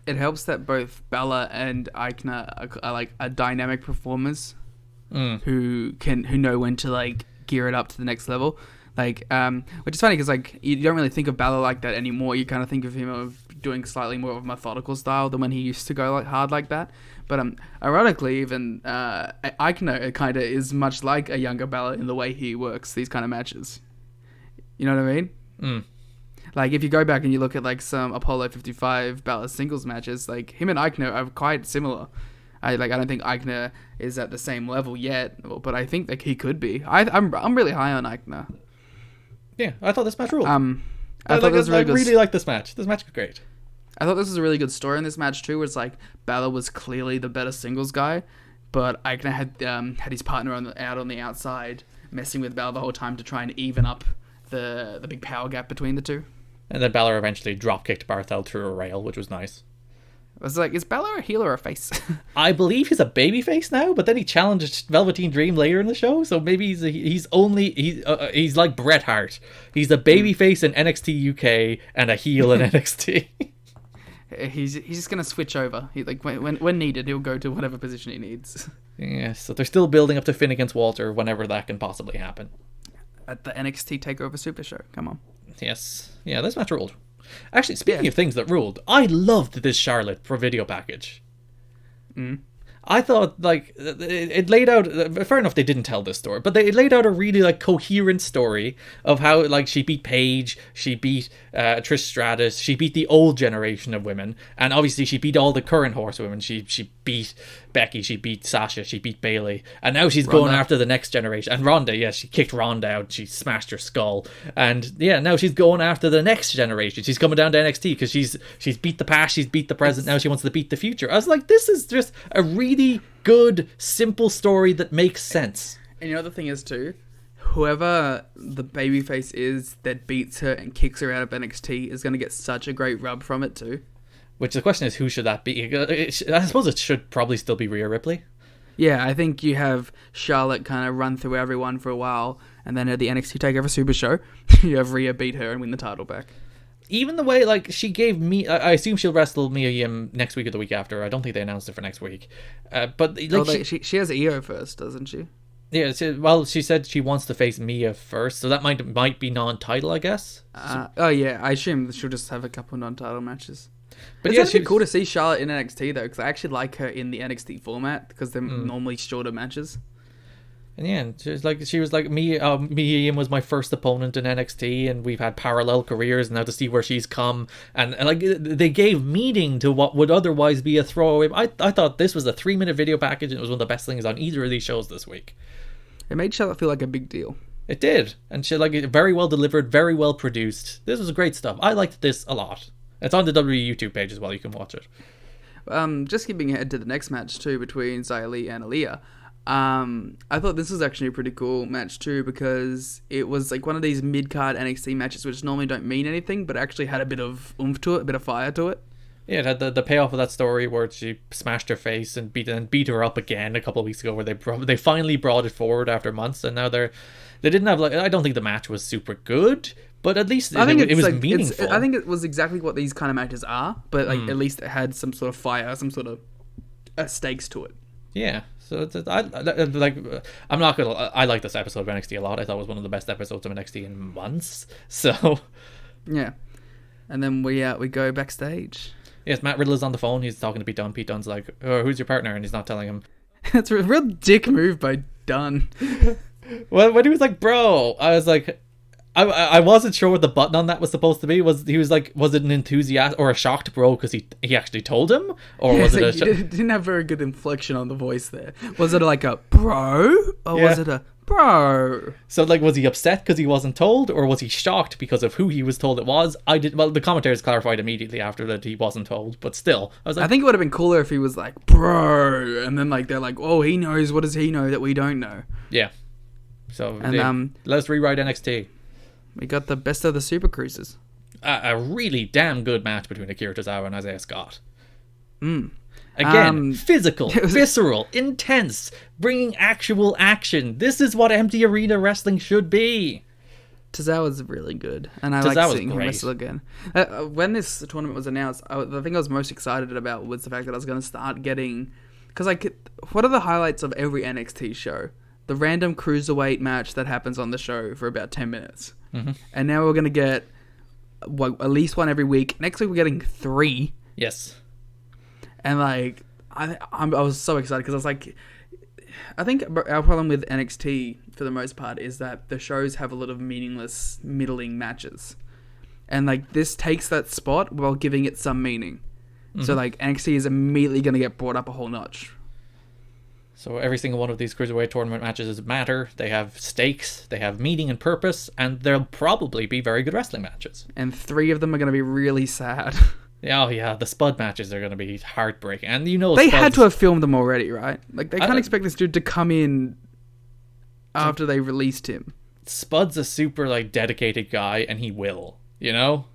It helps that both Bella and Eichner are like dynamic performers who know when to like gear it up to the next level. Like, which is funny because like you don't really think of Bella like that anymore. You kind of think of him of doing slightly more of a methodical style than when he used to go like hard like that. But ironically, even Eichner kind of is much like a younger Bella in the way he works these kind of matches. You know what I mean? Like, if you go back and you look at, like, some Apollo 55 Bella singles matches, like, him and Eichner are quite similar. I don't think Eichner is at the same level yet, but I think that he could be. I'm really high on Eichner. Yeah, I thought this match ruled. I thought this was really good. I really like this match. This match was great. I thought this was a really good story in this match, too, where it's, like, Bella was clearly the better singles guy, but Eichner had his partner out on the outside, messing with Bella the whole time to try and even up the big power gap between the two. And then Balor eventually drop-kicked Barthel through a rail, which was nice. I was like, is Balor a heel or a face? I believe he's a babyface now, but then he challenged Velveteen Dream later in the show, so maybe he's like Bret Hart. He's a babyface in NXT UK and a heel in NXT. He's just gonna switch over. He like when needed, he'll go to whatever position he needs. Yeah, so they're still building up to Finn against Walter whenever that can possibly happen. At the NXT Takeover Super Show, come on. Yes, yeah, this match ruled. Actually, speaking of things that ruled, I loved this Charlotte for video package. I thought, like, it laid out... Fair enough, they didn't tell this story, but they laid out a really, like, coherent story of how, like, she beat Paige, she beat Trish Stratus, she beat the old generation of women, and obviously she beat all the current horsewomen. She beat Becky, she beat Sasha, she beat Bayley, and now she's going after the next generation. And Ronda, yeah, she kicked Ronda out, she smashed her skull, and yeah, now she's going after the next generation. She's coming down to NXT because she's beat the past, she's beat the present, now she wants to beat the future. I was like, this is just a really good, simple story that makes sense. And you know the thing is too, whoever the babyface is that beats her and kicks her out of NXT is going to get such a great rub from it too. Which the question is, who should that be? I suppose it should probably still be Rhea Ripley. Yeah, I think you have Charlotte kind of run through everyone for a while, and then at the NXT TakeOver Super Show, you have Rhea beat her and win the title back. Even the way, like, she gave me... I assume she'll wrestle Mia Yim next week or the week after. I don't think they announced it for next week. But like, she has Io first, doesn't she? Yeah, she said she wants to face Mia first, so that might be non-title, I guess. Oh yeah, I assume she'll just have a couple non-title matches. But yeah, it's actually cool to see Charlotte in NXT though, because I actually like her in the NXT format because they're normally shorter matches. And yeah, she was like me. Ian was my first opponent in NXT, and we've had parallel careers. Now to see where she's come, and like they gave meaning to what would otherwise be a throwaway. I thought this was a 3-minute video package, and it was one of the best things on either of these shows this week. It made Charlotte feel like a big deal. It did, and she like very well delivered, very well produced. This was great stuff. I liked this a lot. It's on the WWE YouTube page as well. You can watch it. Just skipping ahead to the next match too between Xia Li and Aaliyah. I thought this was actually a pretty cool match too, because it was like one of these mid-card NXT matches which normally don't mean anything, but actually had a bit of oomph to it, a bit of fire to it. Yeah, it had the payoff of that story where she smashed her face and beat her up again a couple of weeks ago, where they finally brought it forward after months, and now they didn't have like, I don't think the match was super good, but at least it was like, meaningful. I think it was exactly what these kind of matches are, but like at least it had some sort of fire, some sort of stakes to it. Yeah. So I like this episode of NXT a lot. I thought it was one of the best episodes of NXT in months. So yeah, and then we go backstage. Yes, Matt Riddler's on the phone. He's talking to Pete Dunne. Pete Dunne's like, "Oh, who's your partner?" And he's not telling him. That's a real dick move by Dunne. Well, when he was like, "Bro," I was like, I wasn't sure what the button on that was supposed to be. Was it an enthusiast or a shocked bro because he actually told him, or was it didn't have very good inflection on the voice there? Was it like a bro, or was it a bro? So like, was he upset because he wasn't told, or was he shocked because of who he was told it was? Well, the commentators clarified immediately after that he wasn't told, but still, I was like, I think it would have been cooler if he was like bro, and then like they're like, oh, he knows. What does he know that we don't know? Yeah. So and let's rewrite NXT. We got the best of the Super Cruises. A really damn good match between Akira Tozawa and Isaiah Scott. Again, physical, visceral, intense, bringing actual action. This is what empty arena wrestling should be. Tozawa's really good, and I like seeing him wrestle again. When this tournament was announced, the thing I was most excited about was the fact that I was going to start getting... Because like, what are the highlights of every NXT show? The random cruiserweight match that happens on the show for about 10 minutes. Mm-hmm. And now we're going to get at least one every week. Next week we're getting 3. Yes. And like, I was so excited because I was like, I think our problem with NXT for the most part is that the shows have a lot of meaningless, middling matches. And like, this takes that spot while giving it some meaning. Mm-hmm. So like, NXT is immediately going to get brought up a whole notch. So every single one of these Cruiserweight tournament matches matter. They have stakes, they have meaning and purpose, and they'll probably be very good wrestling matches. And 3 of them are going to be really sad. Oh yeah, the Spud matches are going to be heartbreaking. And you know, they had to have filmed them already, right? Like, they can't expect this dude to come in after they released him. Spud's a super like dedicated guy, and he will, you know?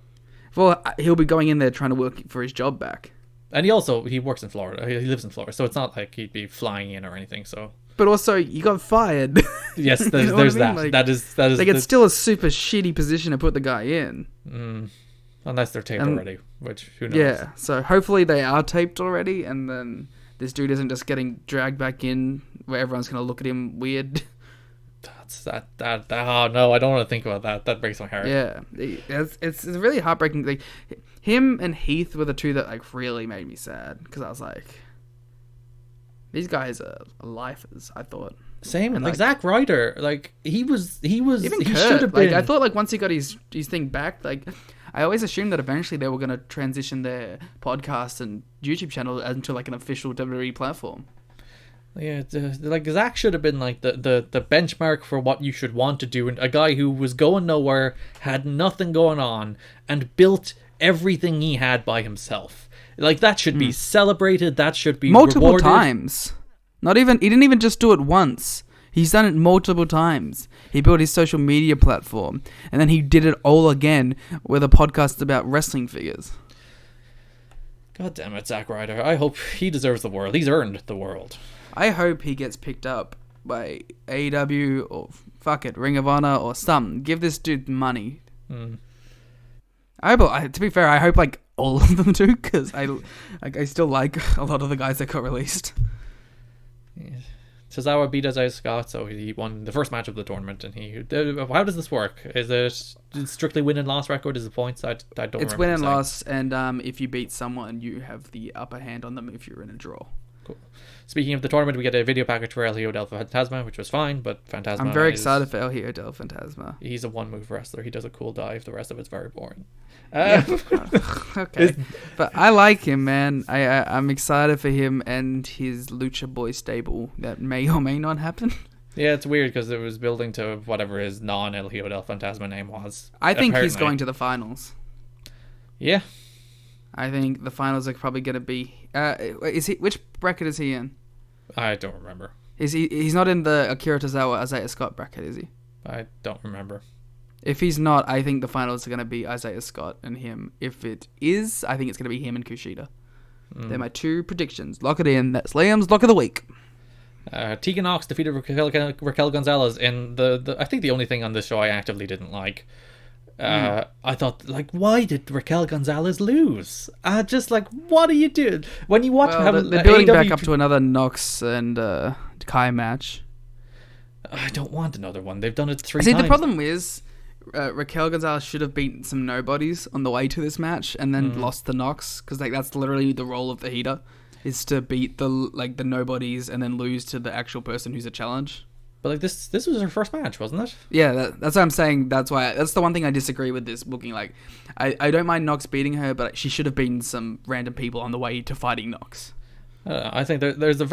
Well, he'll be going in there trying to work for his job back. And he works in Florida. He lives in Florida, so it's not like he'd be flying in or anything. So, but also you got fired. Yes, there's that. Like, that is. Like, it's still a super shitty position to put the guy in. Unless they're taped already, which who knows? Yeah. So hopefully they are taped already, and then this dude isn't just getting dragged back in where everyone's gonna look at him weird. Oh no, I don't want to think about that. That breaks my heart. Yeah, it's a really heartbreaking thing. Him and Heath were the 2 that like really made me sad, because I was like, these guys are lifers. I thought same, and like Zack Ryder, like he even he Kurt, should have been. Like, I thought like once he got his thing back, like I always assumed that eventually they were going to transition their podcast and YouTube channel into like an official WWE platform. Yeah, like Zach should have been like the benchmark for what you should want to do, and a guy who was going nowhere, had nothing going on, and built everything he had by himself. Like, that should be celebrated. That should be multiple rewarded. times. He didn't even just do it once. He's done it multiple times. He built his social media platform, and then he did it all again with a podcast about wrestling figures. God damn it, Zack Ryder. I hope he deserves the world. He's earned the world. I hope he gets picked up by AEW or Ring of Honor or something. Give this dude money. To be fair, I hope like all of them do, because I still like a lot of the guys that got released. Yeah. Tozawa beat Isaiah Scott, so he won the first match of the tournament. And how does this work? Is it strictly win and loss record? Is it points? I don't. It's win and loss, and if you beat someone, you have the upper hand on them if you're in a draw. Cool. Speaking of the tournament, we get a video package for El Hijo del Fantasma, which was fine, but Fantasma... I'm very excited for El Hijo del Fantasma. He's a one-move wrestler. He does a cool dive. The rest of it's very boring. Okay. But I like him, man. I'm excited for him and his Lucha Boy stable. That may or may not happen. Yeah, it's weird because it was building to whatever his non-El Hijo del Fantasma name was. I think he's apparently. going to the finals. Yeah. I think the finals are probably going to be... is he? Which bracket is he in? I don't remember. He's not in the Akira Tozawa Isaiah Scott bracket, is he? I don't remember. If he's not, I think the finals are going to be Isaiah Scott and him. If it is, I think it's going to be him and Kushida. They're my 2 predictions. Lock it in. That's Liam's Lock of the Week. Tegan Knox defeated Raquel Gonzalez in the I think the only thing on this show I actively didn't like. I thought, like, why did Raquel Gonzalez lose? Just like, what are you doing? When you watch... they're building back up to another Knox and Kai match. I don't want another one. They've done it 3 See, times. the problem is... Raquel Gonzalez should have beaten some nobodies on the way to this match and then lost the Knox, because like that's literally the role of the heater, is to beat the nobodies and then lose to the actual person who's a challenge. But like this was her first match, wasn't it? Yeah, that's what I'm saying. That's the one thing I disagree with this booking. Like, I don't mind Knox beating her, but she should have beaten some random people on the way to fighting Knox. I think there's a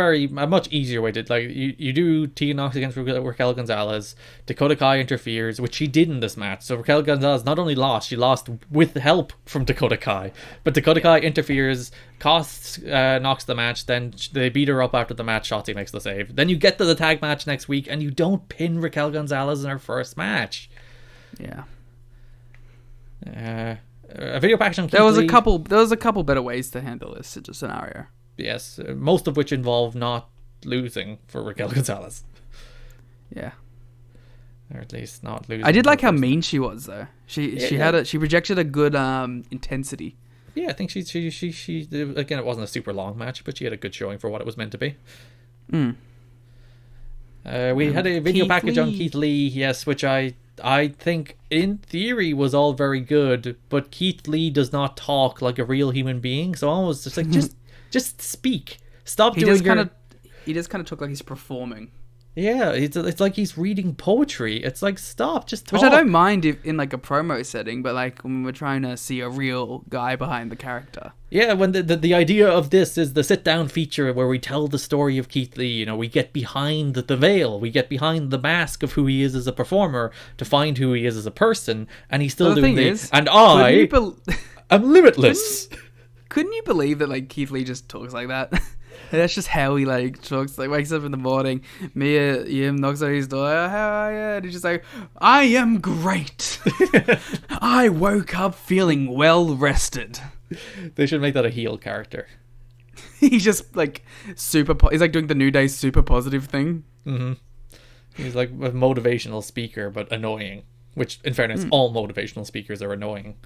much easier way to, like, you do Tegan Knox against Raquel Gonzalez. Dakota Kai interferes, which she did in this match. So Raquel Gonzalez not only lost, she lost with help from Dakota Kai. But Dakota Kai interferes, costs Knox the match. Then they beat her up after the match. Shotzi makes the save. Then you get to the tag match next week, and you don't pin Raquel Gonzalez in her first match. Yeah. A video package on Keith There was Lee. a couple better ways to handle this scenario. Yes, most of which involve not losing for Raquel Gonzalez. Yeah. Or at least not losing. I did like how mean she was, though. She projected a good intensity. Yeah, I think she again, it wasn't a super long match, but she had a good showing for what it was meant to be. We had a video package on Keith Lee, yes, which I think in theory was all very good, but Keith Lee does not talk like a real human being, so I was just like, just speak. Stop doing He just kind of talk like he's performing. Yeah, it's like he's reading poetry. It's like, stop, just talk. Which I don't mind if in like a promo setting, but like when we're trying to see a real guy behind the character. Yeah, when the idea of this is the sit-down feature where we tell the story of Keith Lee, you know, we get behind the veil, we get behind the mask of who he is as a performer to find who he is as a person, and he's still doing this. And I'm limitless. Couldn't you believe that like Keith Lee just talks like that? That's just how he like talks. Like wakes up in the morning, Mia knocks on his door. How are you? And he's just like, I am great. I woke up feeling well rested. They should make that a heel character. He's just like he's like doing the New Day super positive thing. Mm-hmm. He's like a motivational speaker, but annoying. Which, in fairness, all motivational speakers are annoying.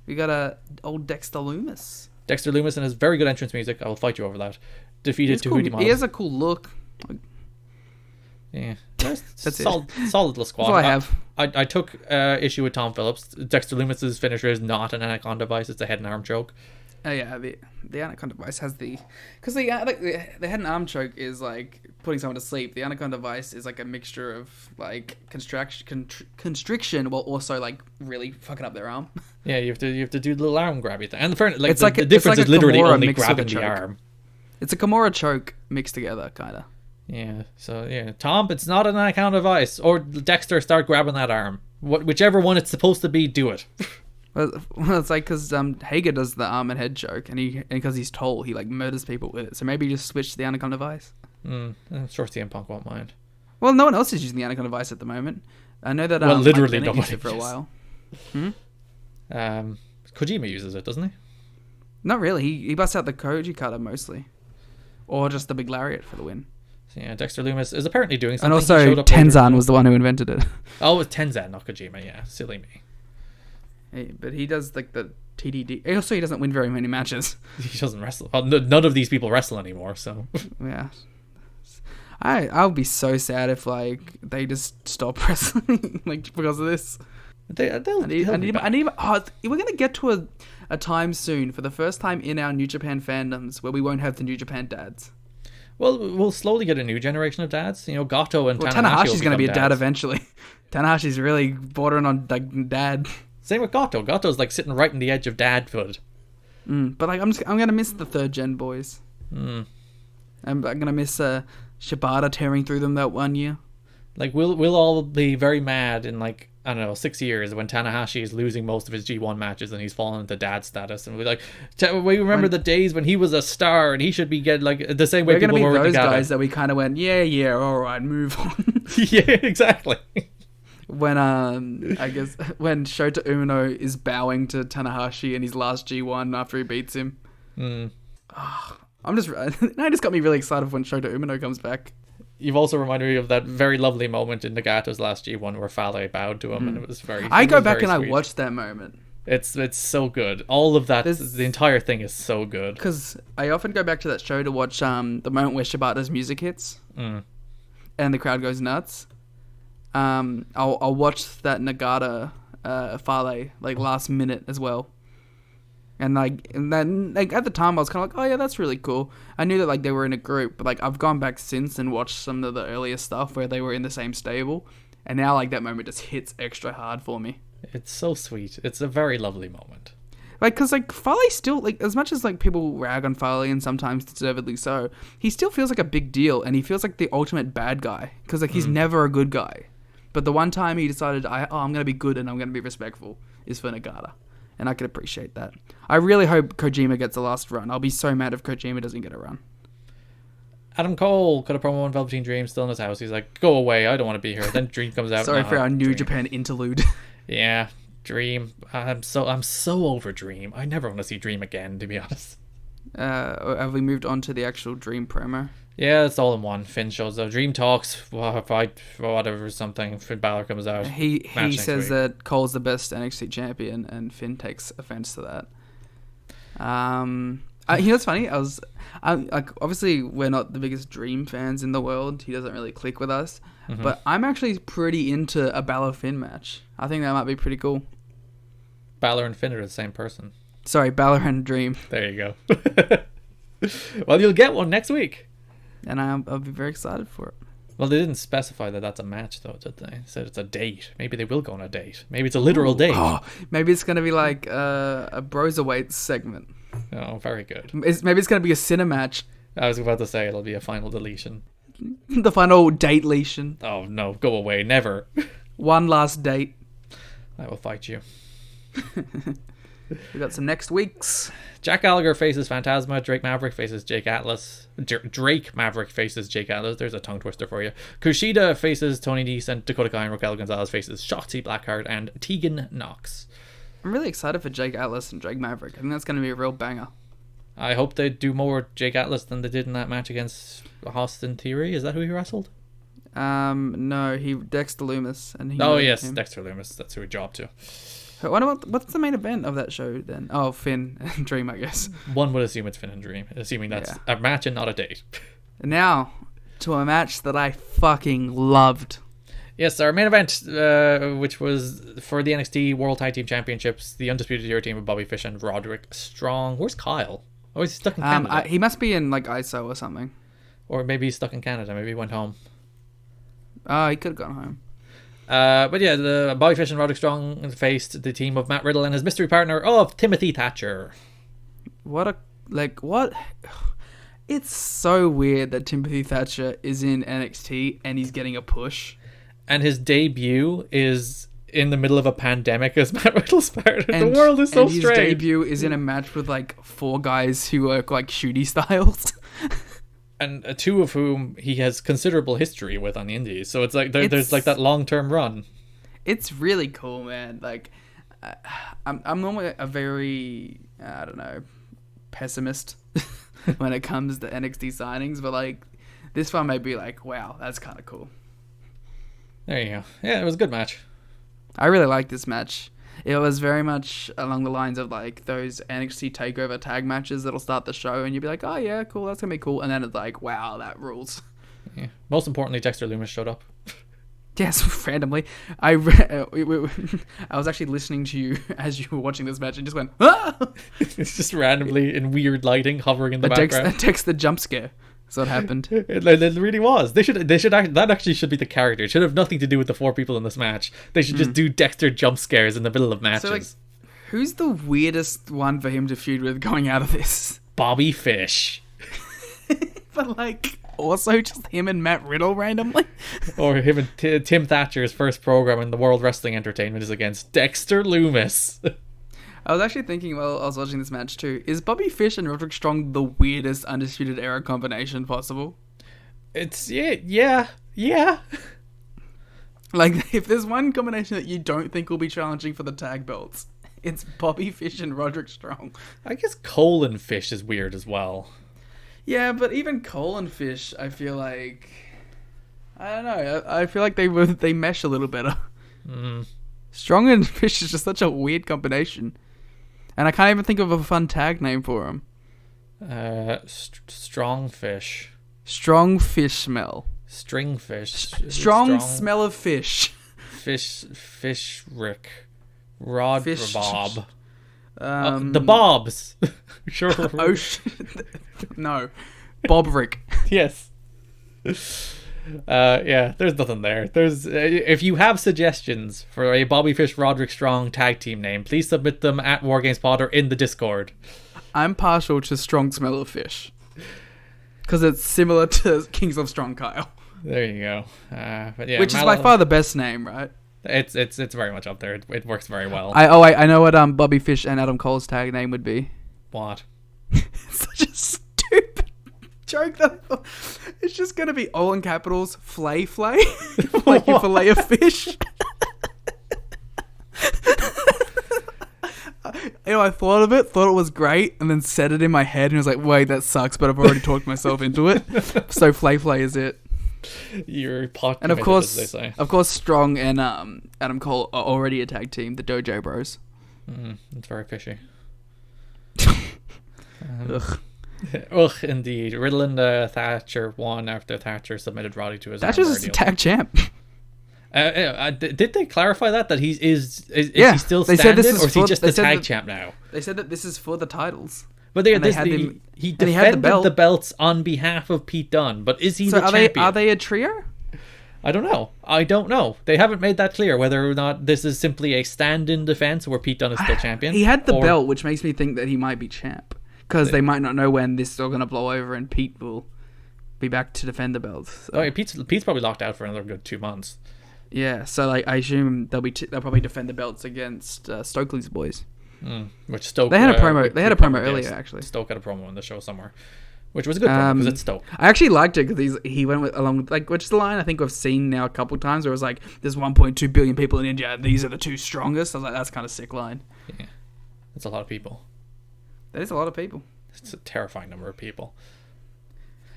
We got old Dexter Lumis. Dexter Lumis and his very good entrance music. I will fight you over that. Defeated Tahuti Mob. He has a cool look. Yeah, that's solid little squad. That's all I have. I took issue with Tom Phillips. Dexter Lumis's finisher is not an Anaconda Vice; it's a head and arm choke. Oh yeah, the Anaconda Vice has because the head and arm choke is like putting someone to sleep. The Anaconda Vice is like a mixture of like constriction while also like really fucking up their arm. Yeah, you have to do the little arm grabby thing. And the difference it's like is literally Kimura only mixed grabbing with a the choke. arm. It's a Kimura choke mixed together, kind of. Yeah, so yeah, Tom, it's not an Anaconda Vice. Or Dexter, start grabbing that arm. Whichever one it's supposed to be, do it. Well, it's like because Hager does the arm and head choke, and because he's tall, he like murders people with it. So maybe just switch to the Anaconda Vice. I'm sure CM Punk won't mind. Well, no one else is using the Anaconda Vice at the moment. I know that. Literally Mike Bennett used nobody it for a while. Kojima uses it, doesn't he? Not really. He busts out the Koji cutter mostly, or just the big lariat for the win. So, yeah, Dexter Lumis is apparently doing something. And also, Tenzan was the one who invented it. Oh, it was Tenzan, not Kojima. Yeah, silly me. Hey, but he does like the TDD. Also, he doesn't win very many matches. He doesn't wrestle. Well, none of these people wrestle anymore. So yeah, I'll be so sad if like they just stop wrestling like because of this. we're gonna We're gonna get to a time soon, for the first time in our New Japan fandoms, where we won't have the New Japan dads. Well, we'll slowly get a new generation of dads. You know, Gato and Tanahashi Tanahashi's going to be a dad dads. eventually. Tanahashi's really bordering on like dad. Same with Gato. Gato's like sitting right on the edge of dadhood. But like I'm going to miss the third gen boys. I'm going to miss Shibata tearing through them that one year. Like we'll all be very mad in like, I don't know, 6 years when Tanahashi is losing most of his G1 matches and he's fallen into dad status, and we're like, we remember the days when he was a star and he should be getting like the same way We're going to people be were with those Nagata. guys that we kind of went, yeah, all right, move on. Yeah, exactly. When I guess when Shota Umino is bowing to Tanahashi in his last G1 after he beats him. I'm just now it just got me really excited when Shota Umino comes back. You've also reminded me of that very lovely moment in Nagato's last G1 where Fale bowed to him, and it was very. I go was back very and sweet. I watch that moment It's so good. All of that, There's- the entire thing is so good. because I often go back to that show to watch the moment where Shibata's music hits and the crowd goes nuts. I'll watch that Nagata Fale like last minute as well. And then at the time I was kind of like, oh yeah, that's really cool. I knew that like they were in a group, but like I've gone back since and watched some of the earlier stuff where they were in the same stable, and now like that moment just hits extra hard for me. It's so sweet. It's a very lovely moment. Like, cause like Fale still like, as much as like people rag on Fale and sometimes deservedly so, he still feels like a big deal, and he feels like the ultimate bad guy because like he's never a good guy. But the one time he decided, I'm gonna be good and I'm gonna be respectful, is for Nagata. And I could appreciate that. I really hope Kojima gets the last run. I'll be so mad if Kojima doesn't get a run. Adam Cole cut a promo on Velveteen Dream, still in his house. He's like, go away, I don't want to be here. Then Dream comes out. Sorry "No, for our New Dream." Japan interlude. Yeah, Dream. I'm so over Dream. I never want to see Dream again, to be honest. Have we moved on to the actual Dream promo? Yeah, it's all in one. Finn shows up. Dream talks, fight, whatever, something. Finn Balor comes out. He Match next says week. that Cole's the best NXT champion, and Finn takes offense to that. You know what's funny? Like, obviously we're not the biggest Dream fans in the world. He doesn't really click with us, but I'm actually pretty into a Balor Finn match. I think that might be pretty cool. Balor and Finn are the same person. Sorry, Balor and Dream, There you go. Well, you'll get one next week. and I'll be very excited for it. Well, they didn't specify that that's a match, though, did they? They said it's a date. Maybe they will go on a date. Maybe it's a literal date. Oh, maybe it's gonna be like a Broserweight segment. Oh, very good. Maybe it's gonna be a Cinematch, I was about to say it'll be a final deletion. the final date letion, Oh, no. Go away. Never. one last date. I will fight you. We got some next weeks. Jack Gallagher faces Phantasma. Drake Maverick faces Jake Atlas. Drake Maverick faces Jake Atlas. There's a tongue twister for you. Kushida faces Tony Nese, and Dakota Kai and Raquel Gonzalez faces Shotzi Blackheart and Tegan Knox. I'm really excited for Jake Atlas and Drake Maverick. I think that's gonna be a real banger. I hope they do more Jake Atlas than they did in that match against Austin Theory. Is that who he wrestled? No, Dexter Loomis, and he. Oh, murdered yes, him. Dexter Loomis. That's who he jobbed to. What's the main event of that show then? Oh, Finn and Dream, I guess. One would assume it's Finn and Dream, assuming that's a match and not a date. And now to a match that I fucking loved. Yes, our main event, which was for the NXT World Tag Team Championships, the Undisputed Era team of Bobby Fish and Roderick Strong. Where's Kyle? Oh, he's stuck in Canada. He must be in like ISO or something. Or maybe he's stuck in Canada. Maybe he went home. Oh, he could have gone home. But yeah, the Bobby Fish and Roderick Strong faced the team of Matt Riddle and his mystery partner of Timothy Thatcher. What? It's so weird that Timothy Thatcher is in NXT and he's getting a push. And his debut is in the middle of a pandemic as Matt Riddle's partner. The world is so and his strange. debut is in a match with like 4 guys who work like shooty styles. And 2 of whom he has considerable history with on the indies. So it's like there's like that long-term run. It's really cool, man. Like, I'm normally a very, I don't know, pessimist when it comes to NXT signings, but like, this one may be like, wow, that's kind of cool. There you go. Yeah, it was a good match. I really like this match. It was very much along the lines of like those NXT takeover tag matches that'll start the show and you'll be like, oh yeah, cool, that's gonna be cool. And then it's like, wow, that rules. Yeah. Most importantly, Dexter Loomis showed up. Yes, randomly. I was actually listening to you as you were watching this match and just went, ah! It's just randomly in weird lighting hovering in the background. That takes the jump scare. That's what happened. It really was. They should that actually should be the character. It should have nothing to do with the 4 people in this match. They should just do Dexter jump scares in the middle of matches. So, like, who's the weirdest one for him to feud with going out of this? Bobby Fish. But, like, also just him and Matt Riddle randomly? Or him and Tim Thatcher's first program in the World Wrestling Entertainment is against Dexter Loomis. I was actually thinking while I was watching this match too, is Bobby Fish and Roderick Strong the weirdest Undisputed Era combination possible? It's, yeah. Like, if there's one combination that you don't think will be challenging for the tag belts, it's Bobby Fish and Roderick Strong. I guess Cole and Fish is weird as well. Yeah, but even Cole and Fish, I feel like... I don't know. I feel like they mesh a little better. Strong and Fish is just such a weird combination. And I can't even think of a fun tag name for them. Strong Fish. Strong Fish Smell. String Fish. Strong Smell of Fish. Fish Rick. Rod Fish- Bob. The Bobs. Sure. Oh, no. Bob Rick. Yes. Yeah, there's nothing there. There's if you have suggestions for a Bobby Fish Roderick Strong tag team name, please submit them at WarGamesPod or in the Discord. I'm partial to Strong Smell of Fish. Because it's similar to Kings of Strong Kyle. There you go. But yeah, Which is by far the best name, right? It's very much up there. It works very well. I know what Bobby Fish and Adam Cole's tag name would be. What? Such a stupid joke that I thought. It's just gonna be all in capitals, flay, like you fillet of fish. I thought of it, thought it was great, and then said it in my head, and was like, "Wait, that sucks." But I've already talked myself into it, so flay is it. You're pot And of committed, as they say. course, Strong and Adam Cole are already a tag team, the Dojo Bros. It's very fishy. Ugh. Ugh, indeed. Riddle and Thatcher won after Thatcher submitted Roddy to his Thatcher's armbar a tag champ. Did they clarify that he is Yeah, he still they said standing, this is or is he for- just they the said tag that- champ now? They said that this is for the titles. But And they had him- he and he had the defended belt. the belts on behalf of Pete Dunne, but is he So the are champion? they a trio? I don't know. They haven't made that clear whether or not this is simply a stand-in defense where Pete Dunne is still champion. He had the or- belt, which makes me think that he might be champ. Because they might not know when this is all going to blow over and Pete will be back to defend the belt. So, Oh, yeah, Pete's probably locked out for another good 2 months. yeah, so like I assume they'll probably defend the belts against Stokely's boys. Which Stoke... They had a promo. They had a promo yes, earlier, actually. Stoke had a promo on the show somewhere. Which was a good promo, because it's Stoke. I actually liked it because he went along with, like, which is the line I think we've seen now a couple of times where it was like, there's 1.2 billion people in India, and these are the 2 strongest. I was like, that's kind of sick line. Yeah. That's a lot of people. That is a lot of people. It's a terrifying number of people.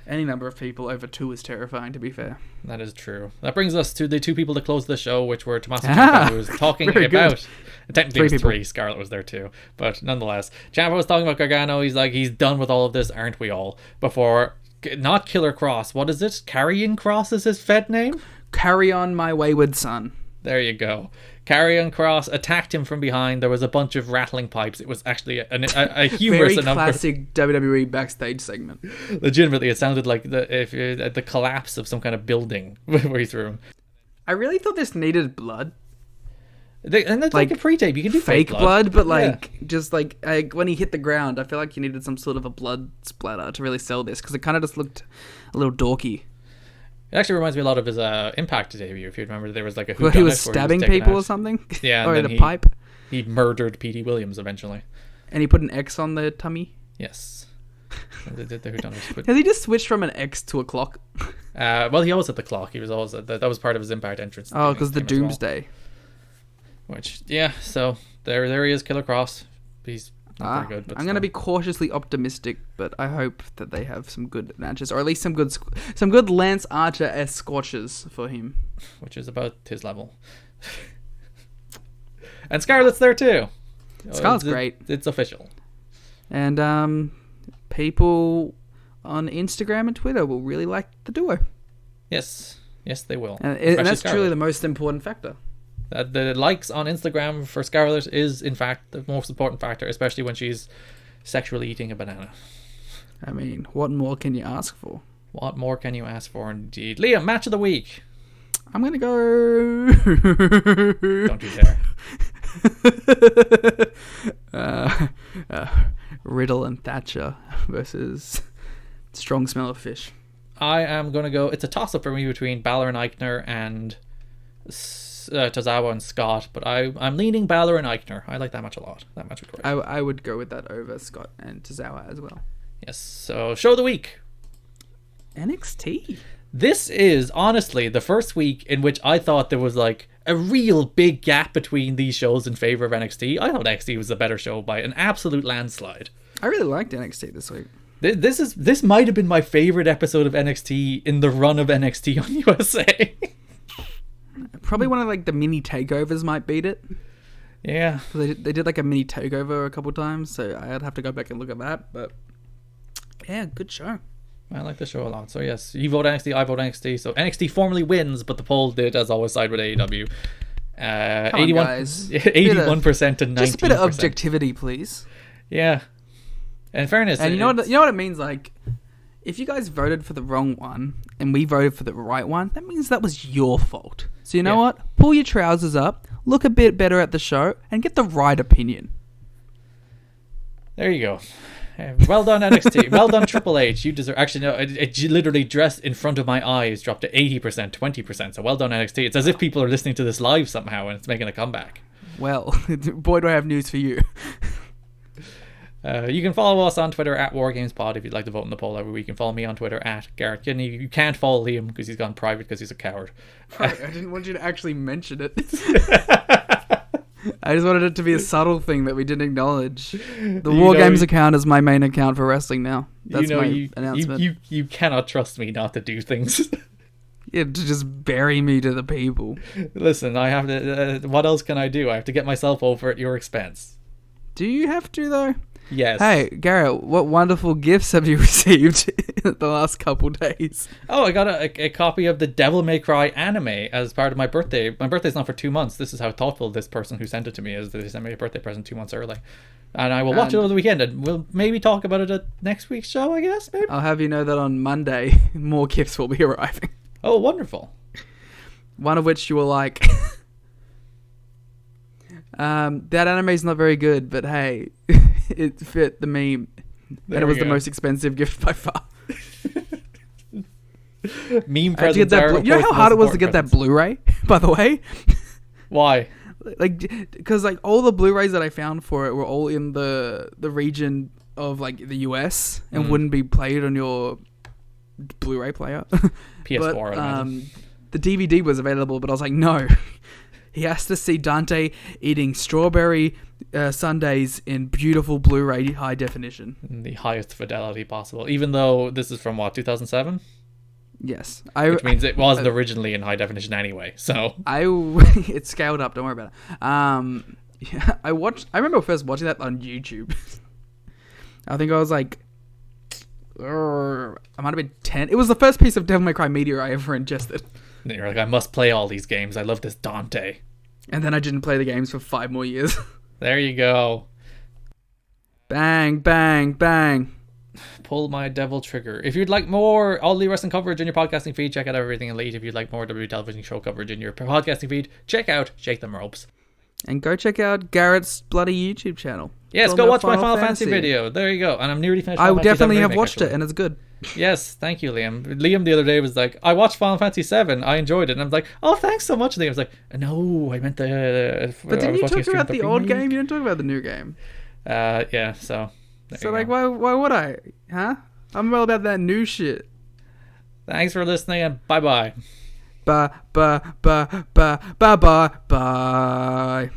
Any number of people over 2 is terrifying, to be fair. That is true. That brings us to the 2 people to close the show, which were Tommaso Ah, Ciampa, who was talking very about... good. Technically 3 it was people. 3. Scarlett was there too. But nonetheless, Ciampa was talking about Gargano. He's like, he's done with all of this, aren't we all? Before... Not Killer Cross. What is it? Carrying Cross is his Fed name? Carry on, my wayward son. There you go. Carrion Cross attacked him from behind. There was a bunch of rattling pipes. It was actually a humorous Very enough. classic WWE backstage segment. Legitimately, it sounded like the collapse of some kind of building where he threw him. I really thought this needed blood. And it's like a pre-tape. You can do Fake blood, but Yeah. like just like when he hit the ground, I feel like you needed some sort of a blood splatter to really sell this because it kind of just looked a little dorky. It actually reminds me a lot of his Impact debut. If you remember, there was like a Where he whodunit was where stabbing taken people out. or something. Yeah, or and in then a pipe, he murdered Petey Williams eventually. and he put an X on the tummy. Yes. the whodunit. Has he just switched from an X to a clock? Well, he always had the clock. He was always that was part of his Impact entrance. Oh, because the theme as well. Doomsday. Which, yeah, so there he is, Killer Cross. He's not very good, but I'm going to still. be cautiously optimistic, but I hope that they have some good matches, or at least some good Lance Archer-esque squashes for him. Which is about his level. And Scarlett's there too. Scarlett's great. It's official. And people on Instagram and Twitter will really like the duo. Yes. Yes, they will. And Especially that's Scarlett. truly the most important factor. The likes on Instagram for Scarlett is, in fact, the most important factor, especially when she's sexually eating a banana. I mean, what more can you ask for? What more can you ask for, indeed? Liam, match of the week. I'm going to go... Don't you dare. Riddle and Thatcher versus Strong Smell of Fish. I am going to go... It's a toss-up for me between Balor and Eichner and Tozawa and Scott, but I'm leaning Balor and Eichner. I like that match a lot. That match was great. I would go with that over Scott and Tozawa as well. Yes, so show of the week. NXT. This is honestly the first week in which I thought there was like a real big gap between these shows in favor of NXT. I thought NXT was the better show by an absolute landslide. I really liked NXT this week. This might have been my favorite episode of NXT in the run of NXT on USA. Probably one of like the mini takeovers might beat it. Yeah, They did like a mini takeover a couple times, so I'd have to go back and look at that. But yeah, good show. I like the show a lot. So yes, you vote NXT, I vote NXT. So NXT formally wins, but the poll did, as always, side with AEW. 81% to 19%. Just a bit of objectivity, please. Yeah. In fairness, and you know what it means? Like, if you guys voted for the wrong one and we voted for the right one, that means that was your fault. So you know what? Pull your trousers up, look a bit better at the show, and get the right opinion. There you go. Well done, NXT. Well done, Triple H. You deserve... Actually, no, it literally just in front of my eyes dropped to 80%, 20%. So well done, NXT. It's as if people are listening to this live somehow and it's making a comeback. Well, boy, do I have news for you. You can follow us on Twitter at WarGamesPod if you'd like to vote in the poll every week. You can follow me on Twitter at Garrett Kidney. You can't follow Liam because he's gone private because he's a coward. Right, I didn't want you to actually mention it. I just wanted it to be a subtle thing that we didn't acknowledge. The War Games account is my main account for wrestling now. That's my announcement. You cannot trust me not to do things. Yeah, to just bury me to the people. Listen, I have to... what else can I do? I have to get myself over at your expense. Do you have to, though? Yes. Hey, Garrett, what wonderful gifts have you received the last couple days? Oh, I got a copy of the Devil May Cry anime as part of my birthday. My birthday's not for 2 months. This is how thoughtful this person who sent it to me is. They sent me a birthday present 2 months early. And I will watch it over the weekend, and we'll maybe talk about it at next week's show, I guess, maybe? I'll have you know that on Monday, more gifts will be arriving. Oh, wonderful. One of which you will like. That anime's not very good, but hey, it fit the meme. And it was the most expensive gift by far. Meme presents are, you know how hard it was to get that Blu-ray, by the way? Why? Like, because like all the Blu-rays that I found for it were all in the region of like the US and wouldn't be played on your Blu-ray player. PS4. But, the DVD was available, but I was like, no. He has to see Dante eating strawberry sundaes in beautiful Blu-ray high definition. In the highest fidelity possible. Even though this is from, what, 2007? Yes. Which means it wasn't originally in high definition anyway, so... It's scaled up, don't worry about it. Yeah, I remember first watching that on YouTube. I think I was like... I might have been 10. It was the first piece of Devil May Cry media I ever ingested. And you're like, I must play all these games. I love this Dante. And then I didn't play the games for 5 more years. There you go. Bang, bang, bang. Pull my devil trigger. If you'd like more All Elite Wrestling coverage in your podcasting feed, check out Everything Elite. If you'd like more WWE television show coverage in your podcasting feed, check out Shake Them Ropes. And go check out Garrett's bloody YouTube channel. Yes, go watch my Final Fantasy video. There you go. And I'm nearly finished. I definitely have watched it, and it's good. Yes, thank you, Liam. Liam the other day was like, I watched Final Fantasy 7. I enjoyed it. And I was like, oh, thanks so much. And he was like, no, I meant the... But didn't you talk about the old game? You didn't talk about the new game. Yeah, so... So, like, why would I? Huh? I'm all about that new shit. Thanks for listening, and bye-bye. Bye.